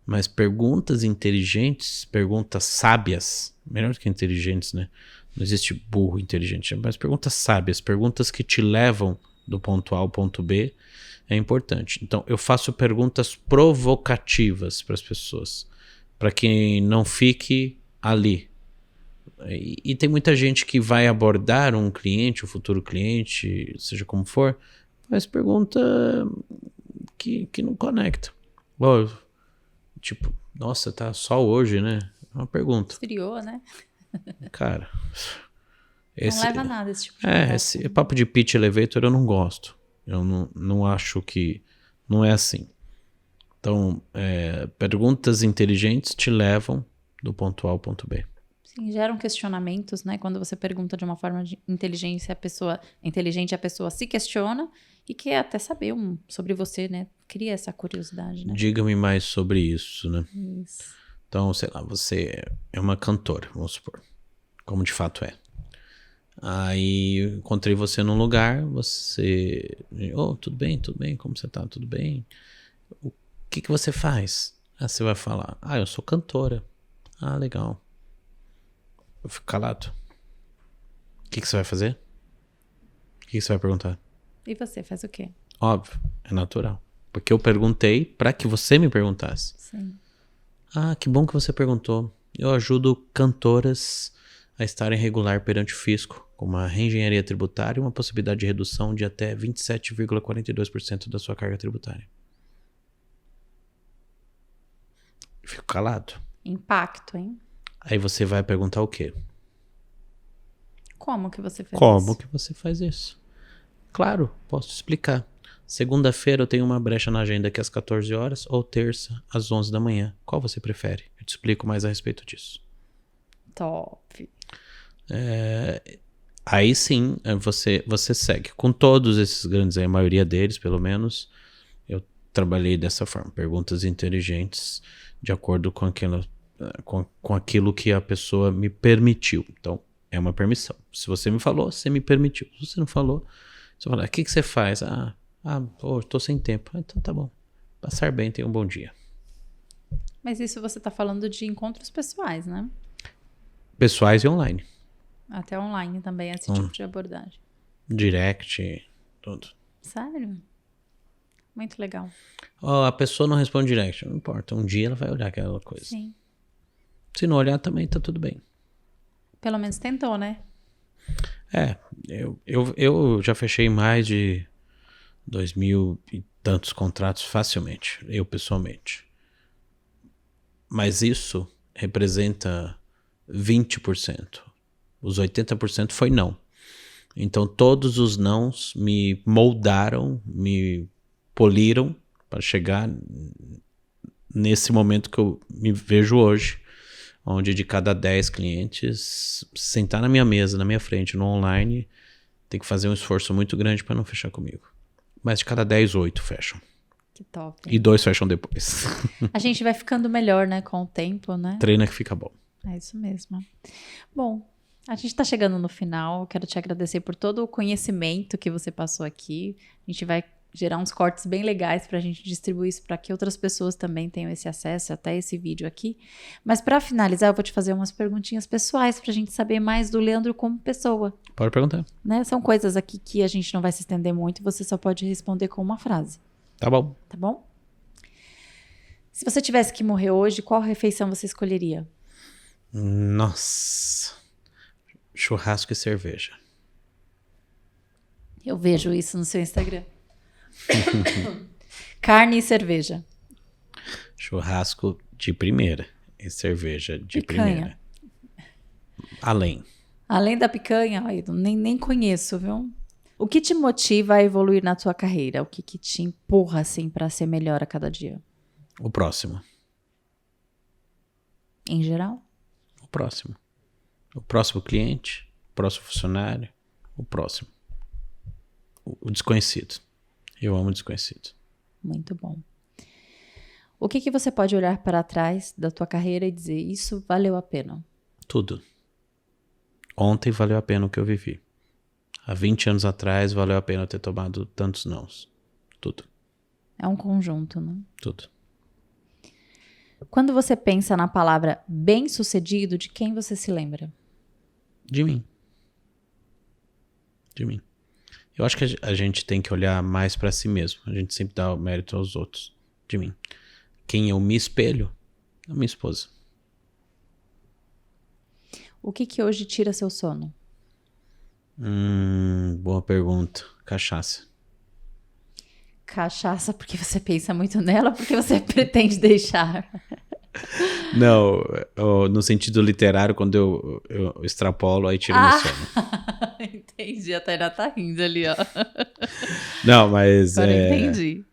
Mas perguntas inteligentes, perguntas sábias, melhor do que inteligentes, né? Não existe burro inteligente, mas perguntas sábias, perguntas que te levam do ponto A ao ponto B é importante. Então, eu faço perguntas provocativas para as pessoas, para que não fique ali. E tem muita gente que vai abordar um cliente, um futuro cliente, seja como for, faz pergunta que não conecta. Bom, tipo, nossa, tá só hoje, né? É uma pergunta. Esfriou, né? Cara, Não leva a nada esse tipo de esse papo de pitch elevator eu não gosto. Eu não acho que... Não é assim. Então, perguntas inteligentes te levam do ponto A ao ponto B. Sim, geram questionamentos, né? Quando você pergunta de uma forma de inteligência, a pessoa se questiona e quer até saber sobre você, né? Cria essa curiosidade, né? Diga-me mais sobre isso, né? Isso. Então, sei lá, você é uma cantora, vamos supor. Como de fato é. Aí eu encontrei você num lugar, você... tudo bem, como você tá? Tudo bem? O que você faz? Aí você vai falar, eu sou cantora. Ah, legal. Eu fico calado. O que você vai fazer? O que você vai perguntar? E você faz o quê? Óbvio, é natural. Porque eu perguntei para que você me perguntasse. Sim. Ah, que bom que você perguntou. Eu ajudo cantoras a estarem regular perante o fisco, com uma reengenharia tributária e uma possibilidade de redução de até 27,42% da sua carga tributária. Eu fico calado. Impacto, hein? Aí você vai perguntar o quê? Como que você faz isso? Como que você faz isso? Claro, posso explicar. Segunda-feira eu tenho uma brecha na agenda aqui às 14 horas ou terça às 11 da manhã. Qual você prefere? Eu te explico mais a respeito disso. Top. Aí sim, você segue. Com todos esses grandes, a maioria deles, pelo menos, eu trabalhei dessa forma. Perguntas inteligentes de acordo com aquilo que a pessoa me permitiu. Então, é uma permissão. Se você me falou, você me permitiu. Se você não falou, você fala, o que você faz? Tô sem tempo. Então tá bom. Passar bem, tenha um bom dia. Mas isso você tá falando de encontros pessoais, né? Pessoais e online. Até online também, esse tipo de abordagem. Direct, tudo. Sério? Muito legal. A pessoa não responde direct, não importa. Um dia ela vai olhar aquela coisa. Sim. Se não olhar também tá tudo bem. Pelo menos tentou, né? Eu já fechei mais de 2.000 e tantos contratos facilmente, eu pessoalmente. Mas isso representa 20%. Os 80% foi não. Então todos os nãos me moldaram, me poliram para chegar nesse momento que eu me vejo hoje, onde de cada 10 clientes, sentar na minha mesa, na minha frente, no online, tem que fazer um esforço muito grande para não fechar comigo. Mas de cada 10, 8 fecham. Que top. E 2 fecham depois. A gente vai ficando melhor, né, com o tempo, né? Treina que fica bom. É isso mesmo. Bom, a gente está chegando no final. Quero te agradecer por todo o conhecimento que você passou aqui. A gente vai gerar uns cortes bem legais para a gente distribuir isso para que outras pessoas também tenham esse acesso até esse vídeo aqui. Mas para finalizar, eu vou te fazer umas perguntinhas pessoais para a gente saber mais do Leandro como pessoa. Pode perguntar. Né? São coisas aqui que a gente não vai se estender muito, você só pode responder com uma frase. Tá bom. Tá bom? Se você tivesse que morrer hoje, qual refeição você escolheria? Nossa. Churrasco e cerveja. Eu vejo isso no seu Instagram. Carne e cerveja. Churrasco de primeira e cerveja de Picanha. primeira. Além. Além da picanha, ai, eu nem conheço, viu? O que te motiva a evoluir na tua carreira? O que te empurra, assim, para ser melhor a cada dia? O próximo. Em geral? O próximo. O próximo cliente, o próximo funcionário, o próximo. O desconhecido. Eu amo o desconhecido. Muito bom. O que você pode olhar para trás da tua carreira e dizer, isso valeu a pena? Tudo. Ontem valeu a pena o que eu vivi. Há 20 anos atrás valeu a pena eu ter tomado tantos nãos. Tudo. É um conjunto, né? Tudo. Quando você pensa na palavra bem-sucedido, de quem você se lembra? De mim. De mim. Eu acho que a gente tem que olhar mais pra si mesmo. A gente sempre dá o mérito aos outros. De mim. Quem eu me espelho é a minha esposa. O que hoje tira seu sono? Boa pergunta. Cachaça. Cachaça porque você pensa muito nela, porque você pretende deixar? Não, no sentido literário, quando eu extrapolo, aí tira meu sono. Entendi, a Tainá tá rindo ali, ó. Não, mas Agora entendi.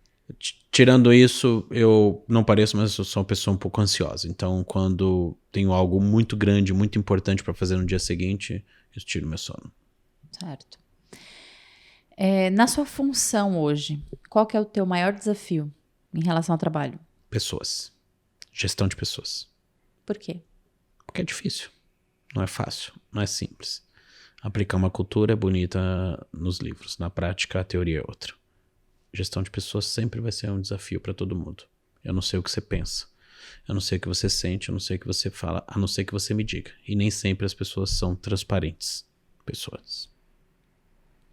Tirando isso, eu não pareço, mas eu sou uma pessoa um pouco ansiosa. Então, quando tenho algo muito grande, muito importante pra fazer no dia seguinte, eu tiro meu sono. Certo. Na sua função hoje, qual que é o teu maior desafio em relação ao trabalho? Pessoas. Gestão de pessoas. Por quê? Porque é difícil. Não é fácil. Não é simples. Aplicar uma cultura é bonita nos livros. Na prática, a teoria é outra. Gestão de pessoas sempre vai ser um desafio para todo mundo. Eu não sei o que você pensa. Eu não sei o que você sente. Eu não sei o que você fala. A não ser que você me diga. E nem sempre as pessoas são transparentes. Pessoas.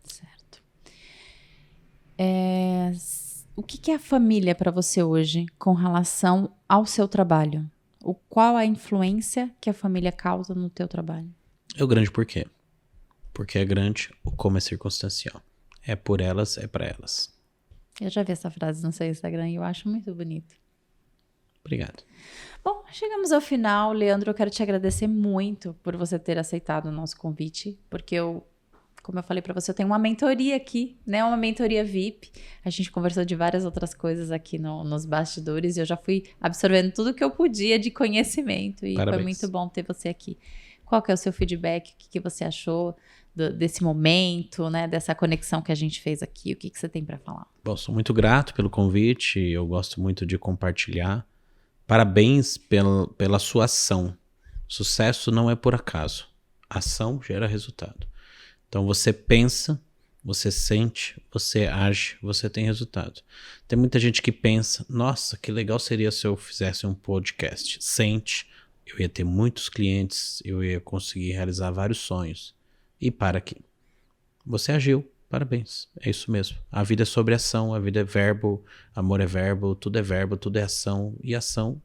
Certo. O que é a família para você hoje com relação ao seu trabalho? Qual a influência que a família causa no teu trabalho? É o grande porquê. Porque é grande, o como é circunstancial. É por elas, é para elas. Eu já vi essa frase no seu Instagram e eu acho muito bonito. Obrigado. Bom, chegamos ao final. Leandro, eu quero te agradecer muito por você ter aceitado o nosso convite, porque como eu falei para você, eu tenho uma mentoria aqui, né? Uma mentoria VIP. A gente conversou de várias outras coisas aqui nos bastidores e eu já fui absorvendo tudo que eu podia de conhecimento e Parabéns. foi muito bom ter você aqui. Qual que é o seu feedback? O que você achou desse momento, né? Dessa conexão que a gente fez aqui? O que você tem para falar? Bom, sou muito grato pelo convite. Eu gosto muito de compartilhar. Parabéns pela sua ação. Sucesso não é por acaso. Ação gera resultado. Então você pensa, você sente, você age, você tem resultado. Tem muita gente que pensa, nossa, que legal seria se eu fizesse um podcast. Sente, eu ia ter muitos clientes, eu ia conseguir realizar vários sonhos. E para aqui. Você agiu, parabéns. É isso mesmo. A vida é sobre ação, a vida é verbo, amor é verbo, tudo é ação. E ação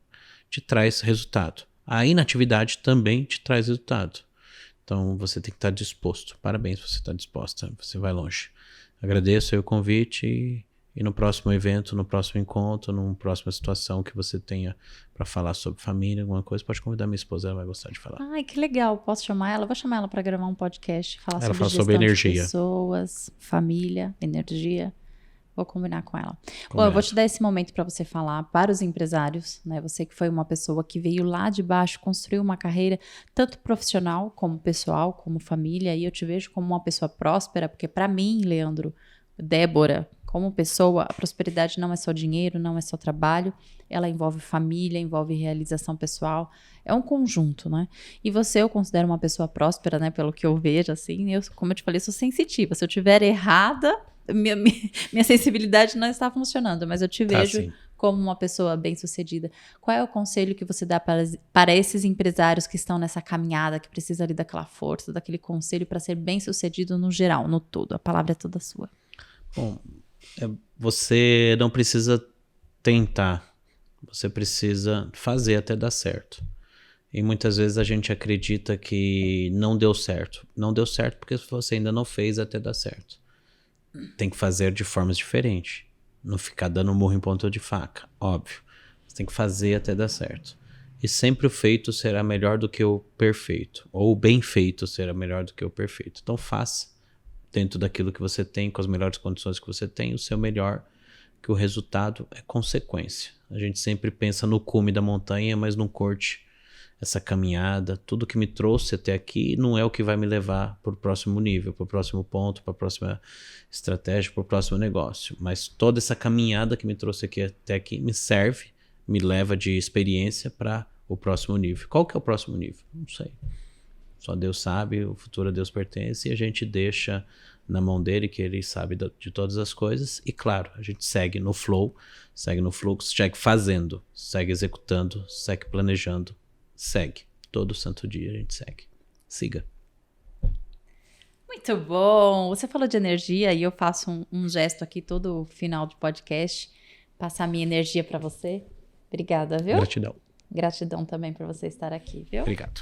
te traz resultado. A inatividade também te traz resultado. Então você tem que estar disposto. Parabéns, você está disposta. Você vai longe. Agradeço aí o convite e no próximo evento, no próximo encontro, numa próxima situação que você tenha para falar sobre família, alguma coisa, pode convidar minha esposa, ela vai gostar de falar. Ai, que legal. Posso chamar ela? Vou chamar ela para gravar um podcast, falar Ela sobre fala gestão sobre energia. de pessoas, família, energia. Vou combinar com ela. Combinado. Bom, eu vou te dar esse momento para você falar para os empresários, né? Você que foi uma pessoa que veio lá de baixo, construiu uma carreira tanto profissional como pessoal, como família, e eu te vejo como uma pessoa próspera, porque para mim, Leandro, Débora, como pessoa, a prosperidade não é só dinheiro, não é só trabalho, ela envolve família, envolve realização pessoal, é um conjunto, né? E você, eu considero uma pessoa próspera, né? Pelo que eu vejo, assim, como eu te falei, sou sensitiva. Se eu tiver errada, minha sensibilidade não está funcionando, mas eu te vejo Sim. como uma pessoa bem-sucedida. Qual é o conselho que você dá para esses empresários que estão nessa caminhada, que precisa ali daquela força, daquele conselho para ser bem-sucedido no geral, no todo? A palavra é toda sua. Bom, você não precisa tentar, você precisa fazer até dar certo. E muitas vezes a gente acredita que não deu certo. Não deu certo porque você ainda não fez até dar certo. Tem que fazer de formas diferentes. Não ficar dando murro em ponta de faca, óbvio. Você tem que fazer até dar certo. E sempre o feito será melhor do que o perfeito. Ou o bem feito será melhor do que o perfeito. Então faça dentro daquilo que você tem, com as melhores condições que você tem, o seu melhor, que o resultado é consequência. A gente sempre pensa no cume da montanha, mas não curte essa caminhada. Tudo que me trouxe até aqui não é o que vai me levar para o próximo nível, para o próximo ponto, para a próxima estratégia, para o próximo negócio. Mas toda essa caminhada que me trouxe até aqui me serve, me leva de experiência para o próximo nível. Qual que é o próximo nível? Não sei. Só Deus sabe, o futuro a Deus pertence e a gente deixa na mão dele, que ele sabe de todas as coisas. E claro, a gente segue no flow, segue no fluxo, segue fazendo, segue executando, segue planejando, segue. Todo santo dia a gente segue. Siga. Muito bom. Você falou de energia e eu faço um gesto aqui todo final de podcast, passar minha energia para você. Obrigada, viu? Gratidão. Gratidão também por você estar aqui, viu? Obrigado.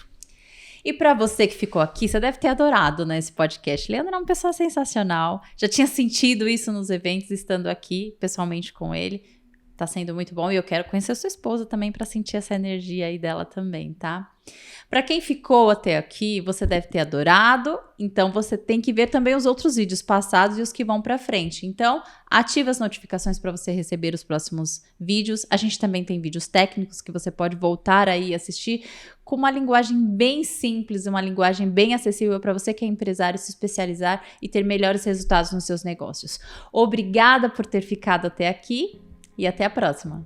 E para você que ficou aqui, você deve ter adorado, né, esse podcast. Leandro é uma pessoa sensacional. Já tinha sentido isso nos eventos, estando aqui pessoalmente com ele. Tá sendo muito bom e eu quero conhecer a sua esposa também para sentir essa energia aí dela também, tá? Para quem ficou até aqui, você deve ter adorado, então você tem que ver também os outros vídeos passados e os que vão para frente. Então, ative as notificações para você receber os próximos vídeos. A gente também tem vídeos técnicos que você pode voltar aí e assistir com uma linguagem bem simples, uma linguagem bem acessível para você que é empresário se especializar e ter melhores resultados nos seus negócios. Obrigada por ter ficado até aqui. E até a próxima!